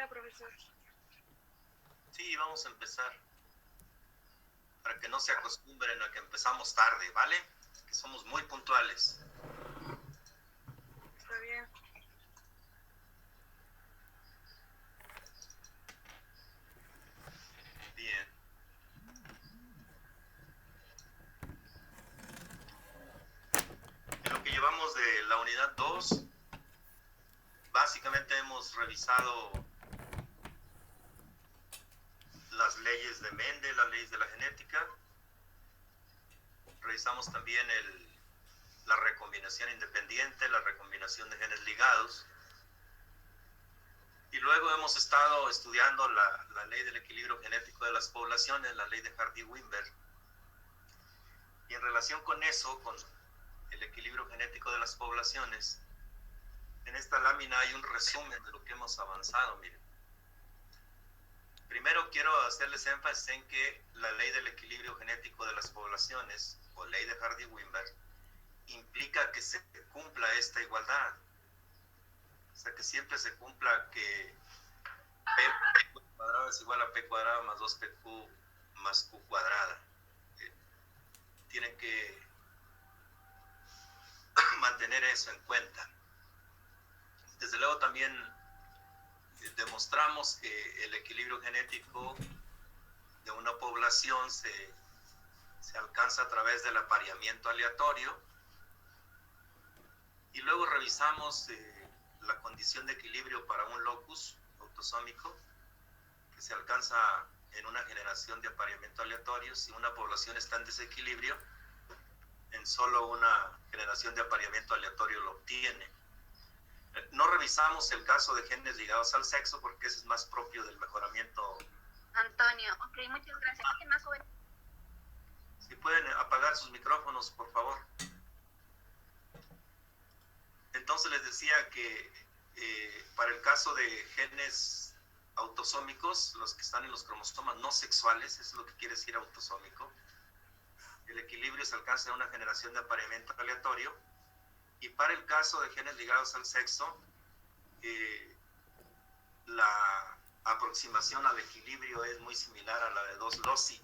hora, profesor? Sí, vamos a empezar. Para que no se acostumbren a que empezamos tarde, ¿vale? Que somos muy puntuales. Está bien. Bien. En lo que llevamos de la unidad 2, básicamente hemos revisado las leyes de Mendel, las leyes de la genética. Revisamos también la recombinación independiente, la recombinación de genes ligados. Y luego hemos estado estudiando la ley del equilibrio genético de las poblaciones, la ley de Hardy-Weinberg. Y en relación con eso, con el equilibrio genético de las poblaciones, en esta lámina hay un resumen de lo que hemos avanzado. Miren, primero quiero hacerles énfasis en que la ley del equilibrio genético de las poblaciones, o ley de Hardy-Weinberg, implica que se cumpla esta igualdad. O sea, que siempre se cumpla que P cuadrado es igual a P cuadrado más 2PQ más Q cuadrada. Tienen que mantener eso en cuenta. Desde luego también demostramos que el equilibrio genético de una población se alcanza a través del apareamiento aleatorio, y luego revisamos la condición de equilibrio para un locus autosómico que se alcanza en una generación de apareamiento aleatorio si una población está en desequilibrio. En solo una generación de apareamiento aleatorio lo obtiene. No revisamos el caso de genes ligados al sexo porque ese es más propio del mejoramiento. Antonio, ok, muchas gracias. ¿Qué más, joven? Si pueden apagar sus micrófonos, por favor. Entonces les decía que para el caso de genes autosómicos, los que están en los cromosomas no sexuales, eso es lo que quiere decir autosómico, el equilibrio se alcanza en una generación de apareamiento aleatorio. Y para el caso de genes ligados al sexo, la aproximación al equilibrio es muy similar a la de dos loci.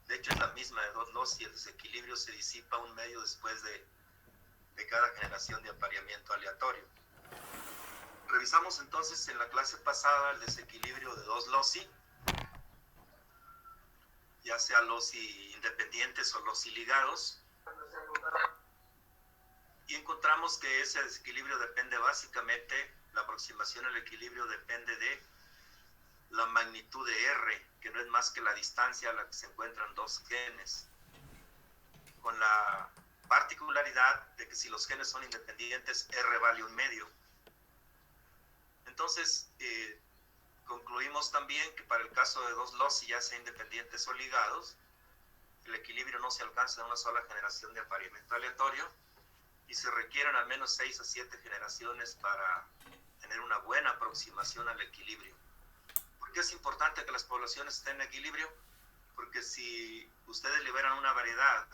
De hecho, es la misma de dos loci. El desequilibrio se disipa un medio después de cada generación de apareamiento aleatorio. Revisamos entonces en la clase pasada el desequilibrio de dos loci, ya sea loci independientes o loci ligados. Y encontramos que ese desequilibrio depende básicamente, la aproximación al equilibrio depende de la magnitud de R, que no es más que la distancia a la que se encuentran dos genes, con la particularidad de que si los genes son independientes, R vale 1/2. Entonces, concluimos también que para el caso de dos loci, ya sea independientes o ligados, el equilibrio no se alcanza en una sola generación de apareamiento aleatorio, y se requieren al menos 6 a 7 generaciones para tener una buena aproximación al equilibrio. ¿Por qué es importante que las poblaciones estén en equilibrio? Porque si ustedes liberan una variedad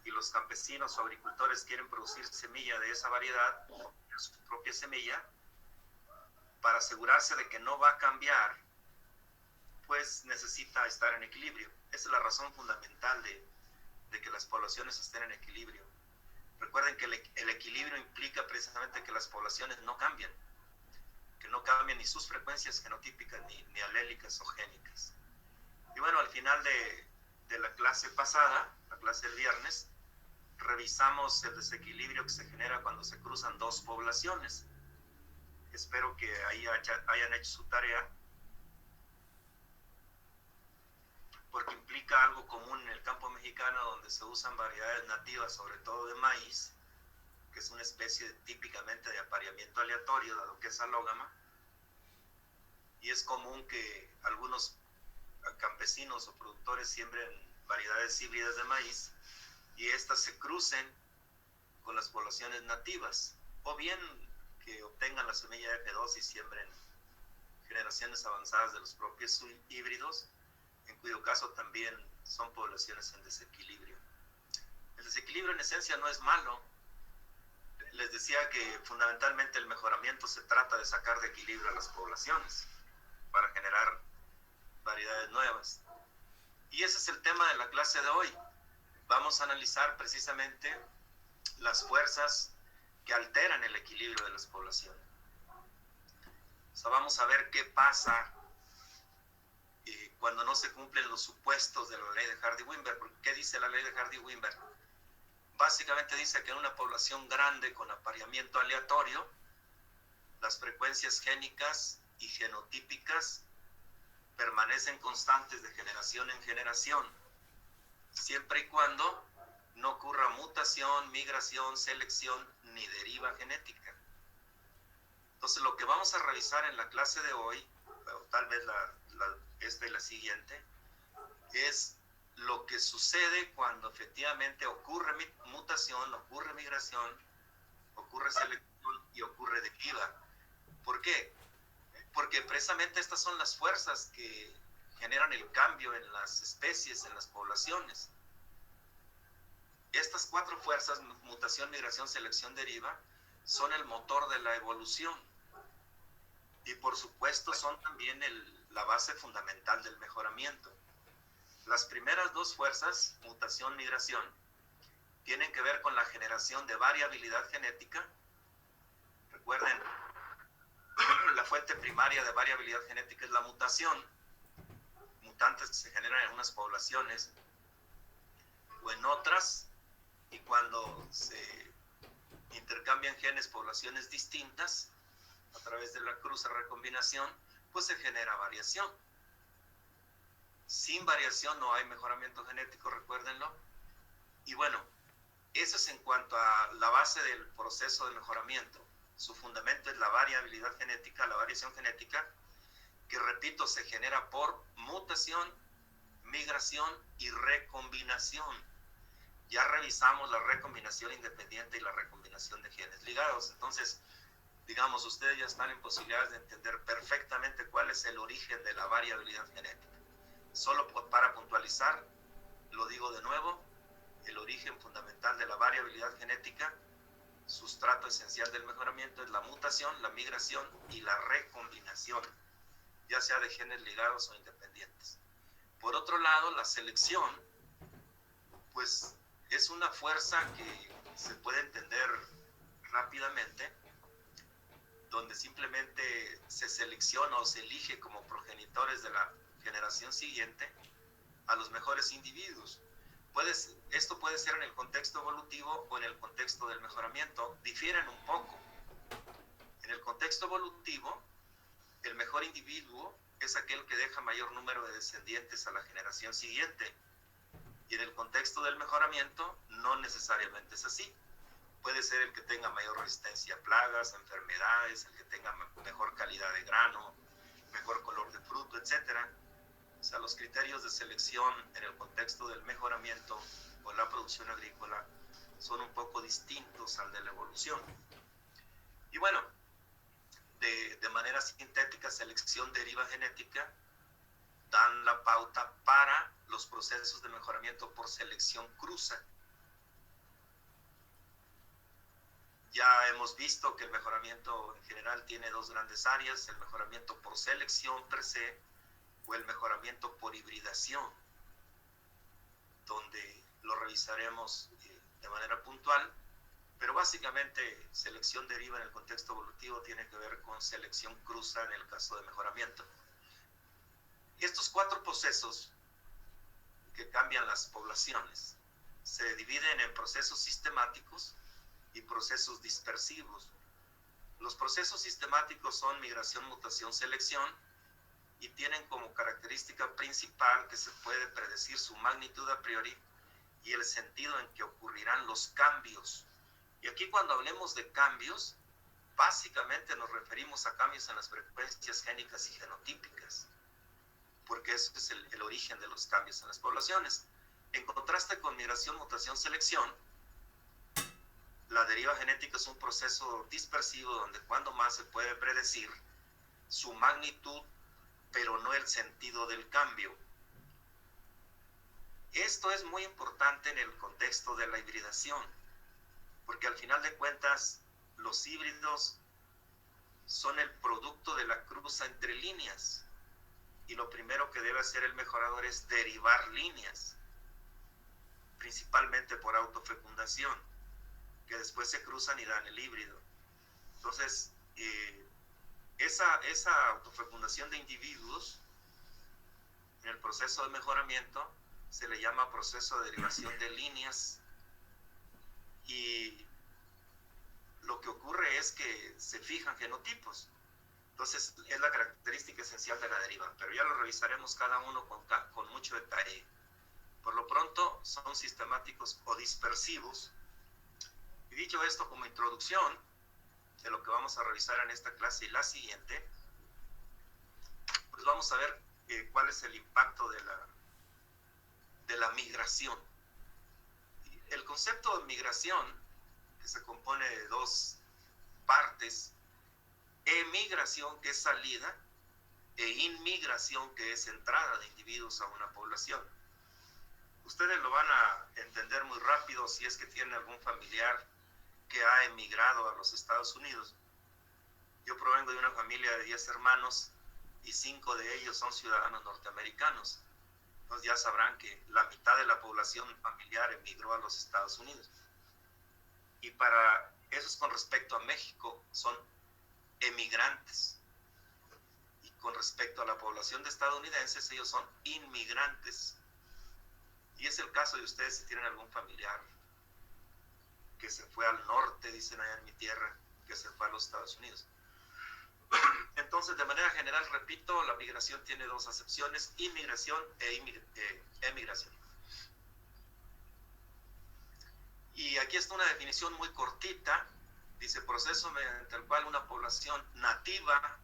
y los campesinos o agricultores quieren producir semilla de esa variedad, su propia semilla, para asegurarse de que no va a cambiar, pues necesita estar en equilibrio. Esa es la razón fundamental de que las poblaciones estén en equilibrio. Recuerden que el equilibrio implica precisamente que las poblaciones no cambien, que no cambien ni sus frecuencias genotípicas ni alélicas o génicas. Y bueno, al final de la clase pasada, la clase del viernes, revisamos el desequilibrio que se genera cuando se cruzan dos poblaciones. Espero que ahí hayan hecho su tarea, porque implica algo común en el campo mexicano, donde se usan variedades nativas, sobre todo de maíz, que es una especie típicamente de apareamiento aleatorio, dado que es alógama, y es común que algunos campesinos o productores siembren variedades híbridas de maíz y estas se crucen con las poblaciones nativas, o bien que obtengan la semilla F2 y siembren generaciones avanzadas de los propios híbridos, en cuyo caso también son poblaciones en desequilibrio. El desequilibrio en esencia no es malo. Les decía que fundamentalmente el mejoramiento se trata de sacar de equilibrio a las poblaciones. para generar variedades nuevas. Y ese es el tema de la clase de hoy. Vamos a analizar precisamente las fuerzas que alteran el equilibrio de las poblaciones. O sea, vamos a ver qué pasa cuando no se cumplen los supuestos de la ley de Hardy-Weinberg. ¿Qué dice la ley de Hardy-Weinberg? Básicamente dice que en una población grande con apareamiento aleatorio, las frecuencias génicas y genotípicas permanecen constantes de generación en generación, siempre y cuando no ocurra mutación, migración, selección ni deriva genética. Entonces, lo que vamos a revisar en la clase de hoy, o tal vez esta y la siguiente, es lo que sucede cuando efectivamente ocurre mutación, ocurre migración, ocurre selección y ocurre deriva. ¿Por qué? Porque precisamente estas son las fuerzas que generan el cambio en las especies, en las poblaciones. Estas 4 fuerzas, mutación, migración, selección, deriva, son el motor de la evolución. Y por supuesto son también la base fundamental del mejoramiento. Las primeras 2 fuerzas, mutación, migración, tienen que ver con la generación de variabilidad genética. Recuerden, la fuente primaria de variabilidad genética es la mutación. Mutantes que se generan en unas poblaciones o en otras, y cuando se intercambian genes, poblaciones distintas, a través de la cruza recombinación, pues se genera variación. Sin variación no hay mejoramiento genético, recuérdenlo. Y bueno, eso es en cuanto a la base del proceso de mejoramiento. Su fundamento es la variabilidad genética, la variación genética, que repito, se genera por mutación, migración y recombinación. Ya revisamos la recombinación independiente y la recombinación de genes ligados. Entonces, digamos, ustedes ya están en posibilidades de entender perfectamente cuál es el origen de la variabilidad genética. Solo para puntualizar, lo digo de nuevo, el origen fundamental de la variabilidad genética, sustrato esencial del mejoramiento, es la mutación, la migración y la recombinación, ya sea de genes ligados o independientes. Por otro lado, la selección, pues es una fuerza que se puede entender rápidamente, donde simplemente se selecciona o se elige como progenitores de la generación siguiente a los mejores individuos. Esto puede ser en el contexto evolutivo o en el contexto del mejoramiento. Difieren un poco. En el contexto evolutivo, el mejor individuo es aquel que deja mayor número de descendientes a la generación siguiente. Y en el contexto del mejoramiento, no necesariamente es así. Puede ser el que tenga mayor resistencia a plagas, enfermedades, el que tenga mejor calidad de grano, mejor color de fruto, etc. O sea, los criterios de selección en el contexto del mejoramiento o la producción agrícola son un poco distintos al de la evolución. Y bueno, de manera sintética, selección, deriva genética, dan la pauta para los procesos de mejoramiento por selección cruza. Ya hemos visto que el mejoramiento en general tiene 2 grandes áreas, el mejoramiento por selección per se o el mejoramiento por hibridación, donde lo revisaremos de manera puntual, pero básicamente selección deriva en el contexto evolutivo tiene que ver con selección cruza en el caso de mejoramiento. Estos 4 procesos que cambian las poblaciones se dividen en procesos sistemáticos y procesos dispersivos. Los procesos sistemáticos son migración, mutación, selección y tienen como característica principal que se puede predecir su magnitud a priori y el sentido en que ocurrirán los cambios. Y aquí cuando hablemos de cambios, básicamente nos referimos a cambios en las frecuencias génicas y genotípicas, porque eso es el origen de los cambios en las poblaciones. En contraste con migración, mutación, selección, la deriva genética es un proceso dispersivo donde cuando más se puede predecir su magnitud, pero no el sentido del cambio. Esto es muy importante en el contexto de la hibridación, porque al final de cuentas los híbridos son el producto de la cruza entre líneas. y lo primero que debe hacer el mejorador es derivar líneas, principalmente por autofecundación, que después se cruzan y dan el híbrido. Entonces, esa autofecundación de individuos en el proceso de mejoramiento se le llama proceso de derivación de líneas, y lo que ocurre es que se fijan genotipos. Entonces es la característica esencial de la deriva, pero ya lo revisaremos cada uno con mucho detalle. Por lo pronto son sistemáticos o dispersivos. Y dicho esto como introducción de lo que vamos a revisar en esta clase y la siguiente, pues vamos a ver cuál es el impacto de la migración. El concepto de migración, que se compone de dos partes: emigración, que es salida, e inmigración, que es entrada de individuos a una población. Ustedes lo van a entender muy rápido si es que tienen algún familiar que ha emigrado a los Estados Unidos. Yo provengo de una familia de 10 hermanos y 5 de ellos son ciudadanos norteamericanos. Entonces ya sabrán que la mitad de la población familiar emigró a los Estados Unidos. Y para eso es con respecto a México, son emigrantes. Y con respecto a la población de estadounidenses, ellos son inmigrantes. Y es el caso de ustedes si tienen algún familiar que se fue al norte, dicen allá en mi tierra, que se fue a los Estados Unidos. Entonces, de manera general, repito, la migración tiene dos acepciones: inmigración e emigración. Y aquí está una definición muy cortita. Dice: proceso mediante el cual una población nativa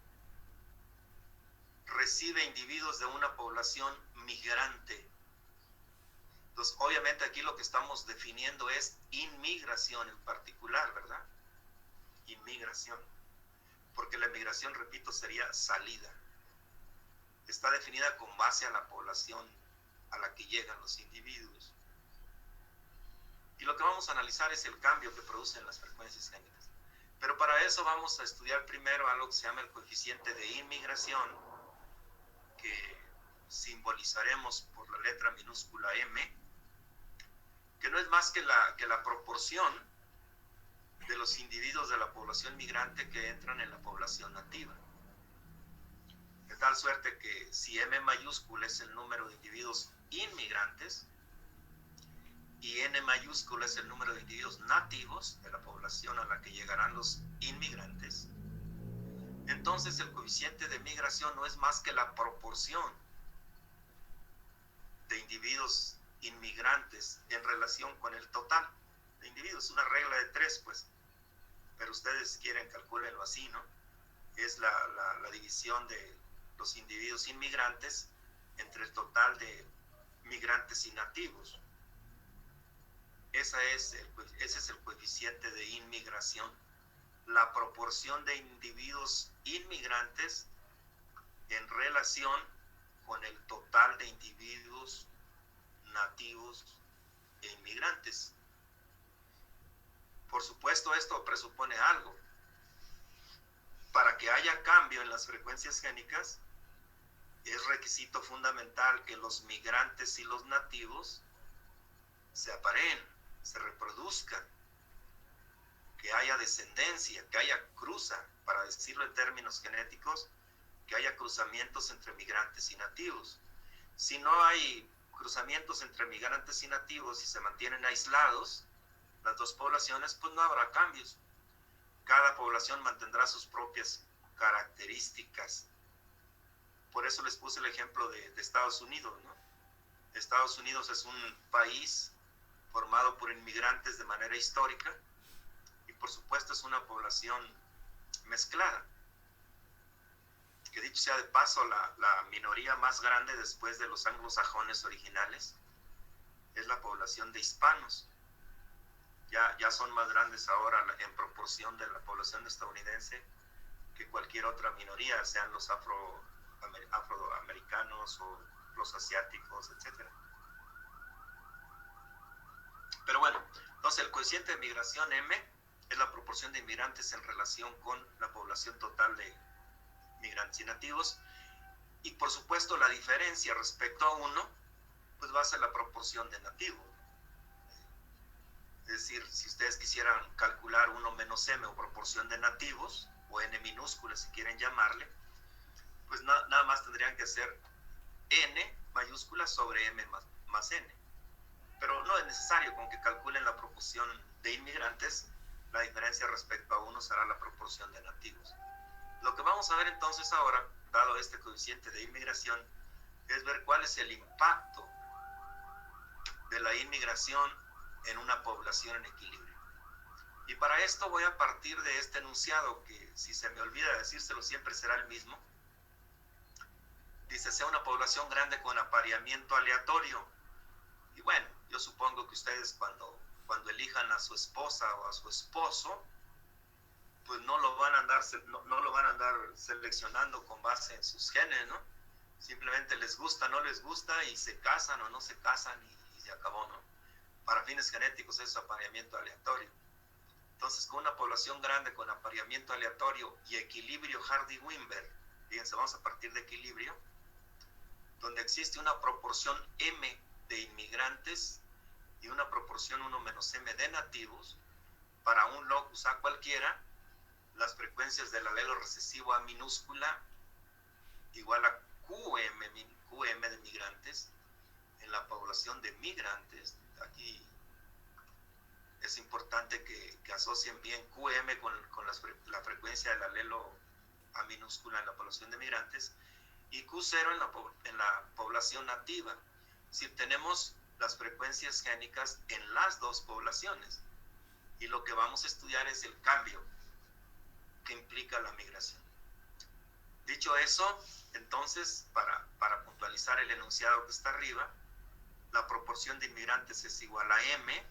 recibe individuos de una población migrante. Entonces, obviamente aquí lo que estamos definiendo es inmigración en particular, ¿verdad? Inmigración. Porque la emigración, repito, sería salida. Está definida con base a la población a la que llegan los individuos. Y lo que vamos a analizar es el cambio que producen las frecuencias génicas. Pero para eso vamos a estudiar primero algo que se llama el coeficiente de inmigración, que simbolizaremos por la letra minúscula M, que no es más que la proporción de los individuos de la población migrante que entran en la población nativa. De tal suerte que si M mayúscula es el número de individuos inmigrantes y N mayúscula es el número de individuos nativos de la población a la que llegarán los inmigrantes, entonces el coeficiente de migración no es más que la proporción de individuos inmigrantes en relación con el total de individuos. Es una regla de 3, pues, pero ustedes quieren calcularlo así, ¿no? Es la división de los individuos inmigrantes entre el total de migrantes y nativos. Ese es el coeficiente de inmigración, la proporción de individuos inmigrantes en relación con el total de individuos nativos e inmigrantes. Por supuesto, esto presupone algo. Para que haya cambio en las frecuencias génicas, es requisito fundamental que los migrantes y los nativos se apareen, se reproduzcan, que haya descendencia, que haya cruza, para decirlo en términos genéticos, que haya cruzamientos entre migrantes y nativos. Si no hay cruzamientos entre migrantes y nativos y se mantienen aislados las dos poblaciones, pues no habrá cambios. Cada población mantendrá sus propias características. Por eso les puse el ejemplo de Estados Unidos, ¿no? Estados Unidos es un país formado por inmigrantes de manera histórica y por supuesto es una población mezclada, que dicho sea de paso, la minoría más grande después de los anglosajones originales es la población de hispanos. Ya son más grandes ahora en proporción de la población estadounidense que cualquier otra minoría, sean los afroamericanos o los asiáticos, etc. Pero bueno, entonces el coeficiente de migración M es la proporción de inmigrantes en relación con la población total de migrantes y nativos. Y por supuesto la diferencia respecto a 1, pues va a ser la proporción de nativo. Es decir, si ustedes quisieran calcular 1 menos m o proporción de nativos, o n minúscula si quieren llamarle, pues nada más tendrían que hacer n mayúscula sobre m más n. Pero no es necesario, con que calculen la proporción de inmigrantes, la diferencia respecto a 1 será la proporción de nativos. Lo que vamos a ver entonces ahora, dado este coeficiente de inmigración, es ver cuál es el impacto de la inmigración en una población en equilibrio. Y para esto voy a partir de este enunciado que, si se me olvida decírselo, siempre será el mismo. Dice, sea una población grande con apareamiento aleatorio. Y bueno, yo supongo que ustedes cuando elijan a su esposa o a su esposo, pues no lo van a andar seleccionando con base en sus genes, ¿no? Simplemente les gusta, no les gusta, y se casan o no se casan, y se acabó, ¿no? Para fines genéticos es apareamiento aleatorio. Entonces, con una población grande con apareamiento aleatorio y equilibrio Hardy-Weinberg, fíjense, vamos a partir de equilibrio, donde existe una proporción m de inmigrantes y una proporción 1 menos m de nativos, para un locus A cualquiera, las frecuencias del alelo recesivo A minúscula igual a QM de migrantes en la población de migrantes. Aquí es importante que asocien bien QM con la frecuencia del alelo A minúscula en la población de migrantes y Q0 en la población nativa. Si tenemos las frecuencias génicas en las dos poblaciones, y lo que vamos a estudiar es el cambio que implica la migración. Dicho eso, entonces, para puntualizar el enunciado que está arriba, la proporción de inmigrantes es igual a m.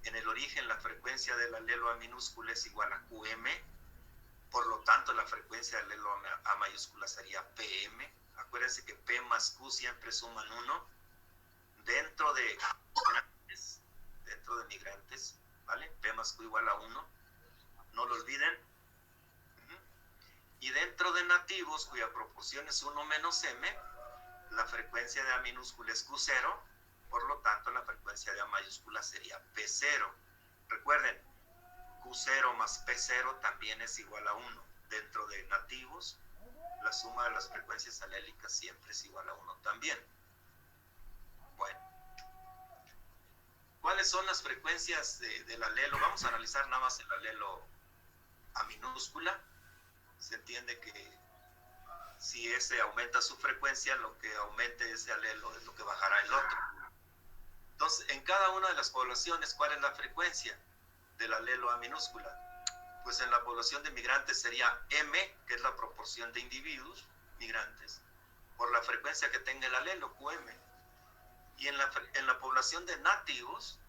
En el origen, la frecuencia del alelo A minúscula es igual a QM. Por lo tanto, la frecuencia del alelo A mayúscula sería PM. Acuérdense que P más Q siempre suman 1. Dentro de migrantes, ¿vale? P más Q igual a 1. No lo olviden. Y dentro de nativos, cuya proporción es 1 menos m, la frecuencia de A minúscula es Q0, por lo tanto la frecuencia de A mayúscula sería P0. Recuerden, Q0 más P0 también es igual a 1. Dentro de nativos, la suma de las frecuencias alélicas siempre es igual a 1 también. Bueno, ¿cuáles son las frecuencias del alelo? Vamos a analizar nada más el alelo A minúscula. Se entiende que si ese aumenta su frecuencia, lo que aumente ese alelo es lo que bajará el otro. Entonces, en cada una de las poblaciones, ¿cuál es la frecuencia del alelo A minúscula? Pues en la población de migrantes sería M, que es la proporción de individuos migrantes, por la frecuencia que tenga el alelo, QM. Y en la población de nativos,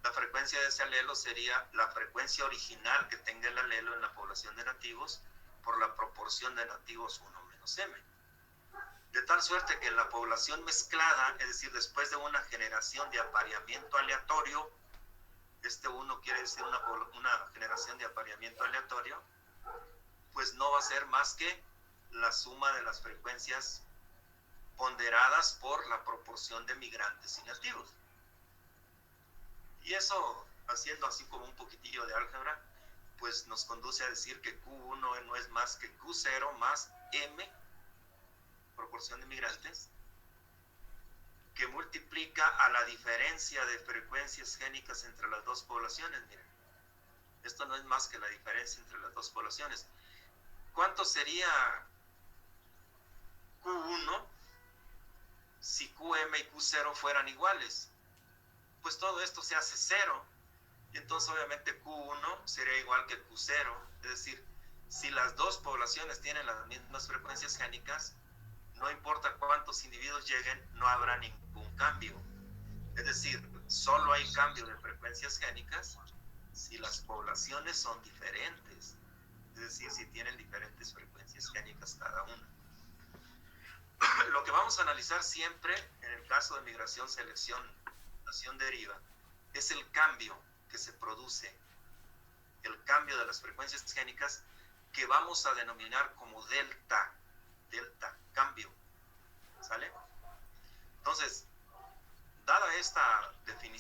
la frecuencia de ese alelo sería la frecuencia original que tenga el alelo en la población de nativos por la proporción de nativos 1 menos m. De tal suerte que en la población mezclada, es decir, después de una generación de apareamiento aleatorio, este 1 quiere decir una generación de apareamiento aleatorio, pues no va a ser más que la suma de las frecuencias ponderadas por la proporción de migrantes y nativos. Y eso, haciendo así como un poquitillo de álgebra, pues nos conduce a decir que Q1 no es más que Q0 más M, proporción de migrantes, que multiplica a la diferencia de frecuencias génicas entre las dos poblaciones. Miren, esto no es más que la diferencia entre las dos poblaciones. ¿Cuánto sería Q1 si QM y Q0 fueran iguales? Pues todo esto se hace 0. Y entonces obviamente Q1 sería igual que Q0. Es decir, si las dos poblaciones tienen las mismas frecuencias génicas, no importa cuántos individuos lleguen, no habrá ningún cambio. Es decir, solo hay cambio de frecuencias génicas si las poblaciones son diferentes. Es decir, si tienen diferentes frecuencias génicas cada una. Lo que vamos a analizar siempre en el caso de migración, selección, nación deriva, es el cambio que se produce, el cambio de las frecuencias génicas, que vamos a denominar como delta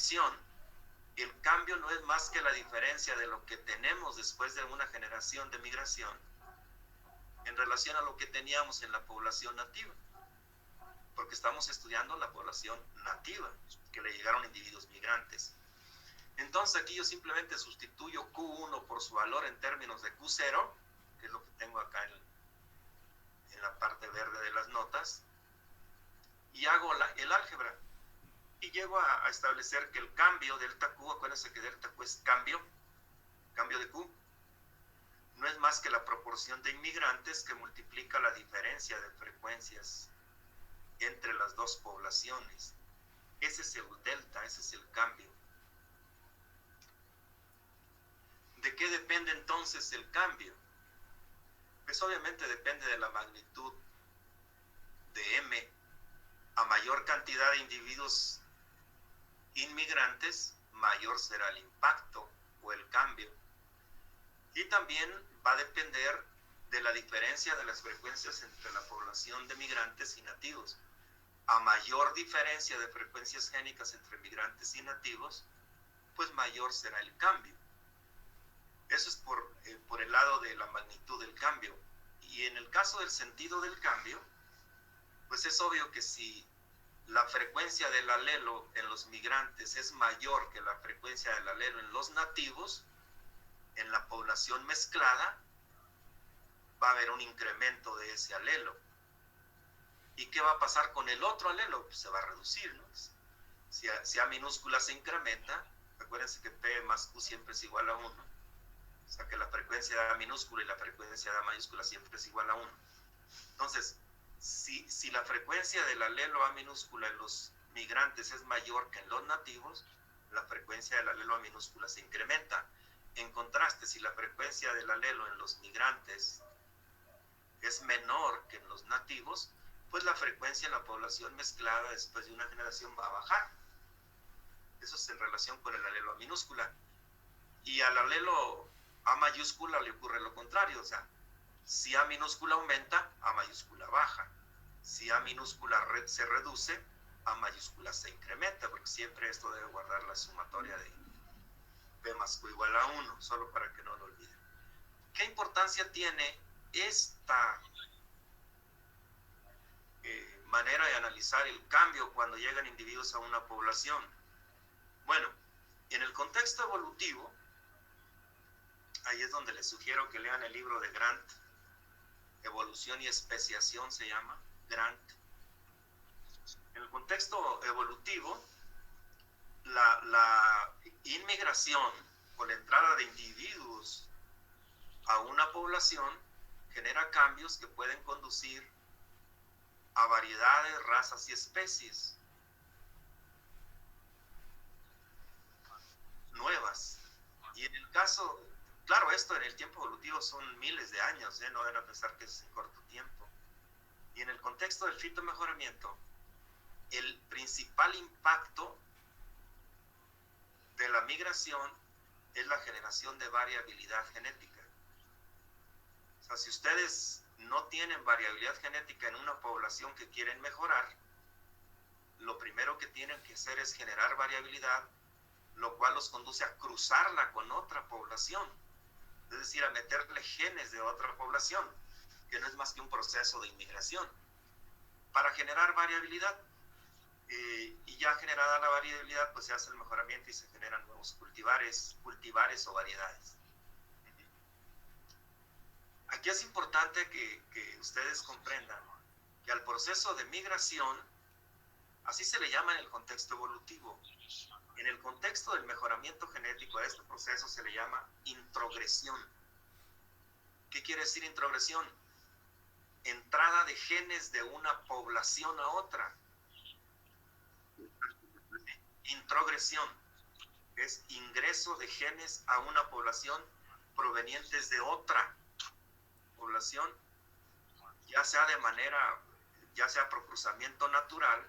evolución, el cambio no es más que la diferencia de lo que tenemos después de una generación de migración en relación a lo que teníamos en la población nativa, porque estamos estudiando la población nativa, que le llegaron individuos migrantes. Entonces aquí yo simplemente sustituyo Q1 por su valor en términos de Q0, que es lo que tengo acá en la parte verde de las notas, y hago el álgebra. Y llego a establecer que el cambio delta Q, acuérdense que delta Q es cambio de Q, no es más que la proporción de inmigrantes que multiplica la diferencia de frecuencias entre las dos poblaciones. Ese es el delta, ese es el cambio. ¿De qué depende entonces el cambio? Pues obviamente depende de la magnitud de M. A mayor cantidad de individuos inmigrantes, mayor será el impacto o el cambio. Y también va a depender de la diferencia de las frecuencias entre la población de migrantes y nativos. A mayor diferencia de frecuencias génicas entre migrantes y nativos, pues mayor será el cambio. Eso es por el lado de la magnitud del cambio. Y en el caso del sentido del cambio, pues es obvio que si la frecuencia del alelo en los migrantes es mayor que la frecuencia del alelo en los nativos, en la población mezclada va a haber un incremento de ese alelo. ¿Y qué va a pasar con el otro alelo? Pues se va a reducir, ¿no? Si A minúscula se incrementa, acuérdense que P más Q siempre es igual a 1. O sea que la frecuencia de A minúscula y la frecuencia de A mayúscula siempre es igual a 1. Entonces, si la frecuencia del alelo A minúscula en los migrantes es mayor que en los nativos, la frecuencia del alelo A minúscula se incrementa. En contraste, si la frecuencia del alelo en los migrantes es menor que en los nativos, pues la frecuencia en la población mezclada después de una generación va a bajar. Eso es en relación con el alelo A minúscula. Y al alelo A mayúscula le ocurre lo contrario, o sea, si A minúscula aumenta, A mayúscula baja. Si A minúscula se reduce, A mayúscula se incrementa, porque siempre esto debe guardar la sumatoria de P más Q igual a 1, solo para que no lo olviden. ¿Qué importancia tiene esta manera de analizar el cambio cuando llegan individuos a una población? Bueno, en el contexto evolutivo, ahí es donde les sugiero que lean el libro de Grant, Evolución y Especiación se llama, Grant. En el contexto evolutivo, la inmigración o la entrada de individuos a una población genera cambios que pueden conducir a variedades, razas y especies nuevas. Y en el caso, claro, esto en el tiempo evolutivo son miles de años, no van a pensar que es en corto tiempo. Y en el contexto del fitomejoramiento, el principal impacto de la migración es la generación de variabilidad genética. O sea, si ustedes no tienen variabilidad genética en una población que quieren mejorar, lo primero que tienen que hacer es generar variabilidad, lo cual los conduce a cruzarla con otra población, es decir, a meterle genes de otra población, que no es más que un proceso de inmigración, para generar variabilidad. Y ya generada la variabilidad, pues se hace el mejoramiento y se generan nuevos cultivares o variedades. Aquí es importante que ustedes comprendan que al proceso de migración, así se le llama en el contexto evolutivo. En el contexto del mejoramiento genético a este proceso se le llama introgresión. ¿Qué quiere decir introgresión? Entrada de genes de una población a otra. Introgresión es ingreso de genes a una población provenientes de otra población, ya sea por cruzamiento natural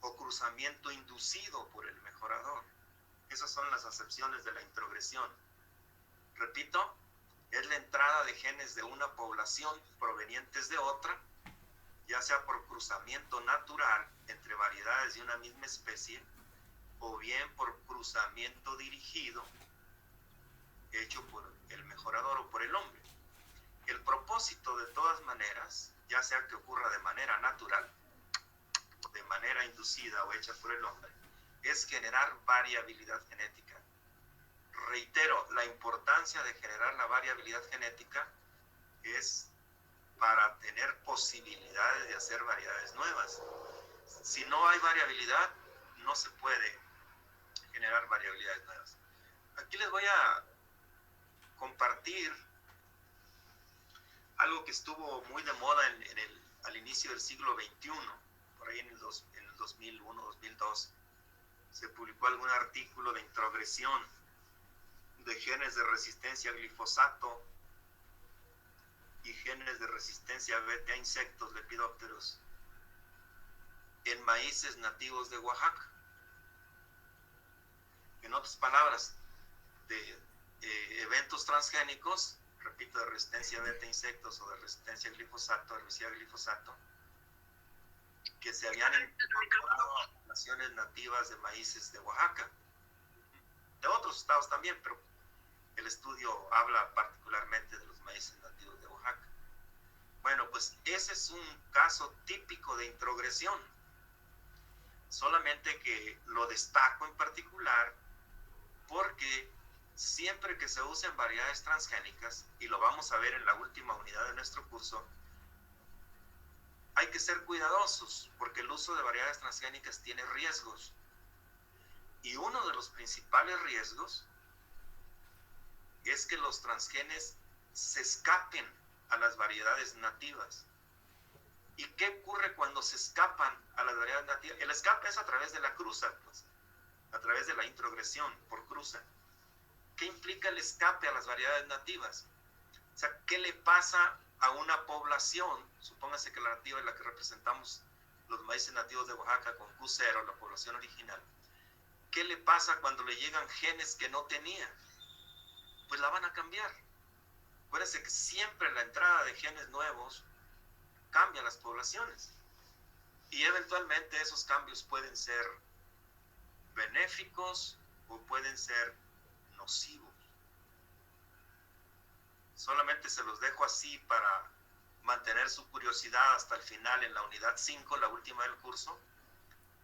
o cruzamiento inducido por el mejorador. Esas son las acepciones de la introgresión. Repito, es la entrada de genes de una población provenientes de otra, ya sea por cruzamiento natural entre variedades de una misma especie o bien por cruzamiento dirigido hecho por el mejorador o por el hombre. El propósito, de todas maneras, ya sea que ocurra de manera natural, de manera inducida o hecha por el hombre, es generar variabilidad genética. Reitero, la importancia de generar la variabilidad genética es para tener posibilidades de hacer variedades nuevas. Si no hay variabilidad, no se puede generar variabilidades nuevas. Aquí les voy a compartir algo que estuvo muy de moda al inicio del siglo XXI, por ahí en el 2001, 2002, se publicó algún artículo de introgresión de genes de resistencia a glifosato y genes de resistencia a insectos, lepidópteros, en maíces nativos de Oaxaca. En otras palabras, de eventos transgénicos, repito, de resistencia a beta insectos o de resistencia a glifosato, herbicida glifosato, que se habían incorporado a poblaciones nativas de maíces de Oaxaca, de otros estados también, pero el estudio habla particularmente de los maíces nativos de Oaxaca. Bueno, pues ese es un caso típico de introgresión, solamente que lo destaco en particular porque siempre que se usen variedades transgénicas, y lo vamos a ver en la última unidad de nuestro curso, hay que ser cuidadosos porque el uso de variedades transgénicas tiene riesgos. Y uno de los principales riesgos es que los transgenes se escapen a las variedades nativas. ¿Y qué ocurre cuando se escapan a las variedades nativas? El escape es a través de la cruza, pues, a través de la introgresión por cruza. ¿Qué implica el escape a las variedades nativas? O sea, ¿qué le pasa a una población? Supóngase que la nativa es la que representamos los maíces nativos de Oaxaca con Q0, la población original. ¿Qué le pasa cuando le llegan genes que no tenía? Pues la van a cambiar. Acuérdense que siempre la entrada de genes nuevos cambia las poblaciones. Y eventualmente esos cambios pueden ser benéficos o pueden ser nocivos. Solamente se los dejo así para mantener su curiosidad hasta el final. En la unidad 5, la última del curso,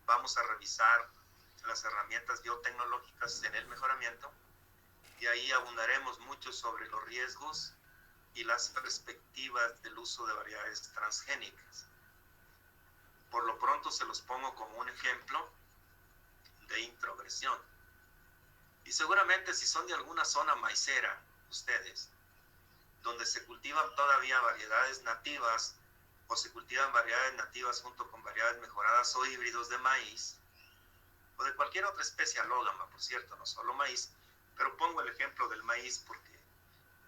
vamos a revisar las herramientas biotecnológicas en el mejoramiento y ahí abundaremos mucho sobre los riesgos y las perspectivas del uso de variedades transgénicas. Por lo pronto se los pongo como un ejemplo de introgresión. Y seguramente si son de alguna zona maicera, ustedes, donde se cultivan todavía variedades nativas o se cultivan variedades nativas junto con variedades mejoradas o híbridos de maíz o de cualquier otra especie alógama, por cierto, no solo maíz, pero pongo el ejemplo del maíz porque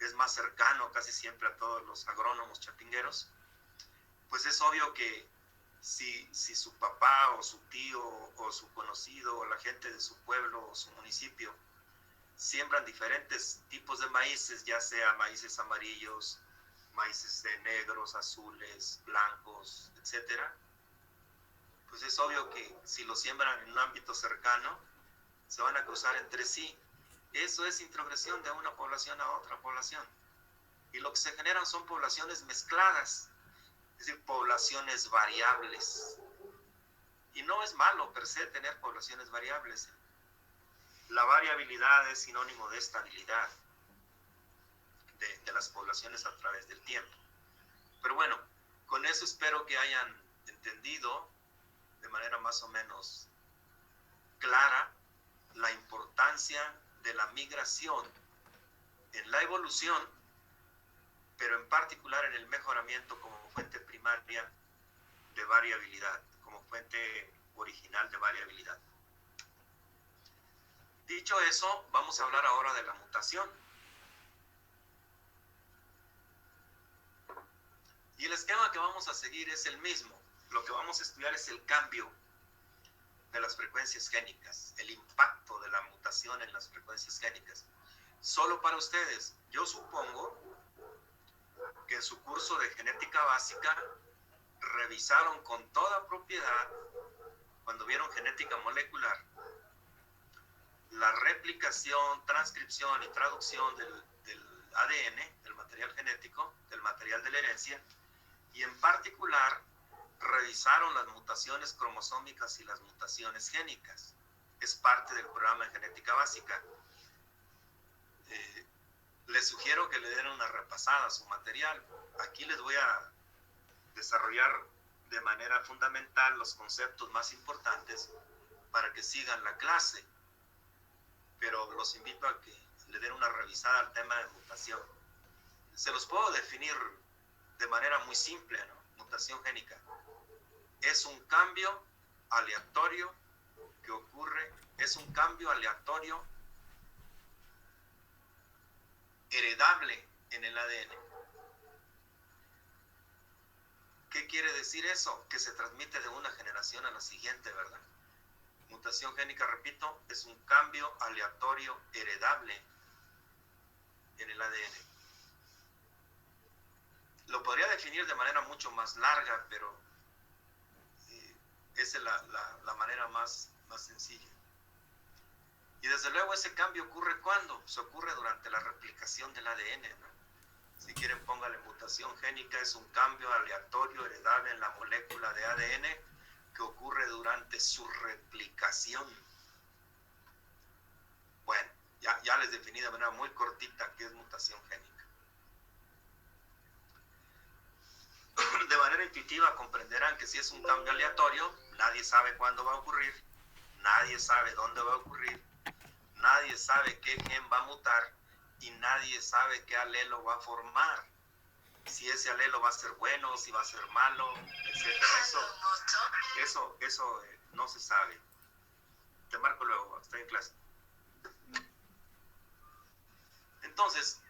es más cercano casi siempre a todos los agrónomos chapingueros. Pues es obvio que si su papá o su tío o su conocido o la gente de su pueblo o su municipio siembran diferentes tipos de maíces, ya sea maíces amarillos, maíces negros, azules, blancos, etcétera, pues es obvio que si lo siembran en un ámbito cercano, se van a cruzar entre sí. Eso es introgresión de una población a otra población. Y lo que se generan son poblaciones mezcladas, es decir, poblaciones variables. Y no es malo per se tener poblaciones variables. La variabilidad es sinónimo de estabilidad de las poblaciones a través del tiempo. Pero bueno, con eso espero que hayan entendido de manera más o menos clara la importancia de la migración en la evolución, pero en particular en el mejoramiento como fuente primaria de variabilidad, como fuente original de variabilidad. Dicho eso, vamos a hablar ahora de la mutación. Y el esquema que vamos a seguir es el mismo. Lo que vamos a estudiar es el cambio de las frecuencias génicas, el impacto de la mutación en las frecuencias génicas. Solo para ustedes, yo supongo que en su curso de genética básica revisaron con toda propiedad, cuando vieron genética molecular, la replicación, transcripción y traducción del ADN, del material genético, del material de la herencia, y en particular revisaron las mutaciones cromosómicas y las mutaciones génicas. Es parte del programa de genética básica. Les sugiero que le den una repasada a su material. Aquí les voy a desarrollar de manera fundamental los conceptos más importantes para que sigan la clase, pero los invito a que le den una revisada al tema de mutación. Se los puedo definir de manera muy simple, ¿no? Mutación génica es un cambio aleatorio que ocurre, es un cambio aleatorio heredable en el ADN. ¿Qué quiere decir eso? Que se transmite de una generación a la siguiente, ¿verdad? Mutación génica, repito, es un cambio aleatorio heredable en el ADN. Lo podría definir de manera mucho más larga, pero esa es la manera más sencilla. Y desde luego ese cambio ocurre ¿cuándo? Pues ocurre durante la replicación del ADN, ¿no? Si quieren póngale mutación génica, es un cambio aleatorio heredable en la molécula de ADN que ocurre durante su replicación. Bueno, ya les definí de manera muy cortita qué es mutación génica. De manera intuitiva comprenderán que si es un cambio aleatorio, nadie sabe cuándo va a ocurrir, nadie sabe dónde va a ocurrir, nadie sabe qué gen va a mutar y nadie sabe qué alelo va a formar. Si ese alelo va a ser bueno, si va a ser malo, etc. Eso no se sabe. Te marco luego, estoy en clase. Entonces,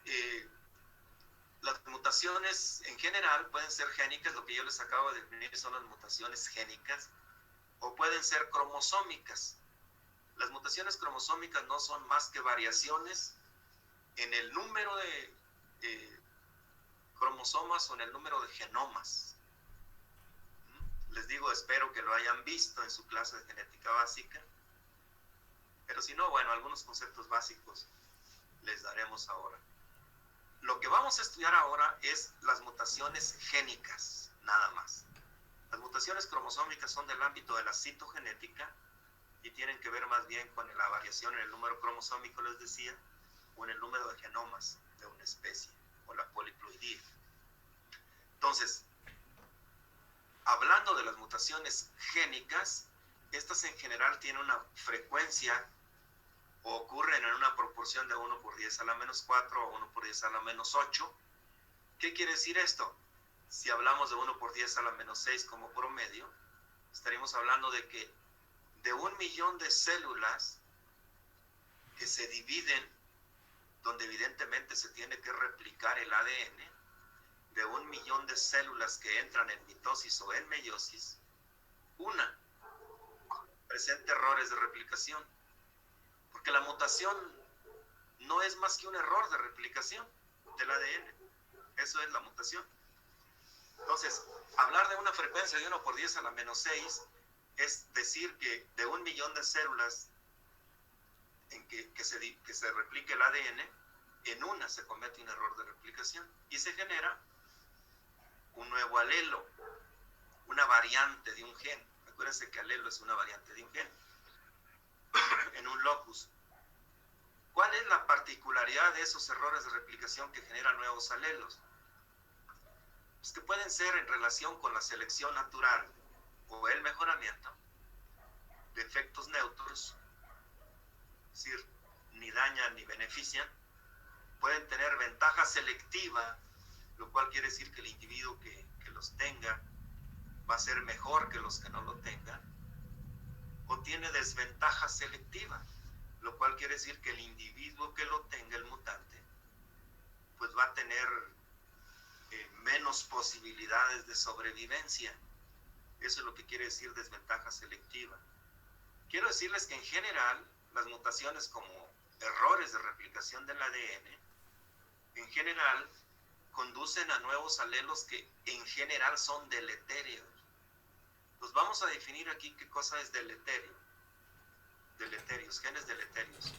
las mutaciones en general pueden ser génicas, lo que yo les acabo de definir son las mutaciones génicas, o pueden ser cromosómicas. Las mutaciones cromosómicas no son más que variaciones en el número de cromosomas o en el número de genomas. Les digo, espero que lo hayan visto en su clase de genética básica, pero si no, bueno, algunos conceptos básicos les daremos ahora. Lo que vamos a estudiar ahora es las mutaciones génicas, nada más. Las mutaciones cromosómicas son del ámbito de la citogenética y tienen que ver más bien con la variación en el número cromosómico, les decía, o en el número de genomas de una especie, o la poliploidía. Entonces, hablando de las mutaciones génicas, estas en general tienen una frecuencia o ocurren en una proporción de 1 por 10 a la menos 4 o 1 por 10 a la menos 8. ¿Qué quiere decir esto? Si hablamos de 1 por 10 a la menos 6 como promedio, estaríamos hablando de que de 1 millón de células que se dividen, donde evidentemente se tiene que replicar el ADN, de 1 millón de células que entran en mitosis o en meiosis, una presenta errores de replicación. Porque la mutación no es más que un error de replicación del ADN. Eso es la mutación. Entonces, hablar de una frecuencia de 1 por 10 a la menos 6 es decir que de 1 millón de células en que se replique el ADN, en una se comete un error de replicación y se genera un nuevo alelo, una variante de un gen. Acuérdense que alelo es una variante de un gen en un locus. ¿Cuál es la particularidad de esos errores de replicación que generan nuevos alelos? Pues que pueden ser en relación con la selección natural o el mejoramiento de efectos neutros, es decir, ni dañan ni benefician. Pueden tener ventaja selectiva, lo cual quiere decir que el individuo que los tenga va a ser mejor que los que no lo tengan. O tiene desventaja selectiva, lo cual quiere decir que el individuo que lo tenga, el mutante, pues va a tener menos posibilidades de sobrevivencia. Eso es lo que quiere decir desventaja selectiva. Quiero decirles que en general, las mutaciones como errores de replicación del ADN, en general, conducen a nuevos alelos que en general son deletéreos. Pues vamos a definir aquí qué cosa es deleterio. deleterios, genes deleterios.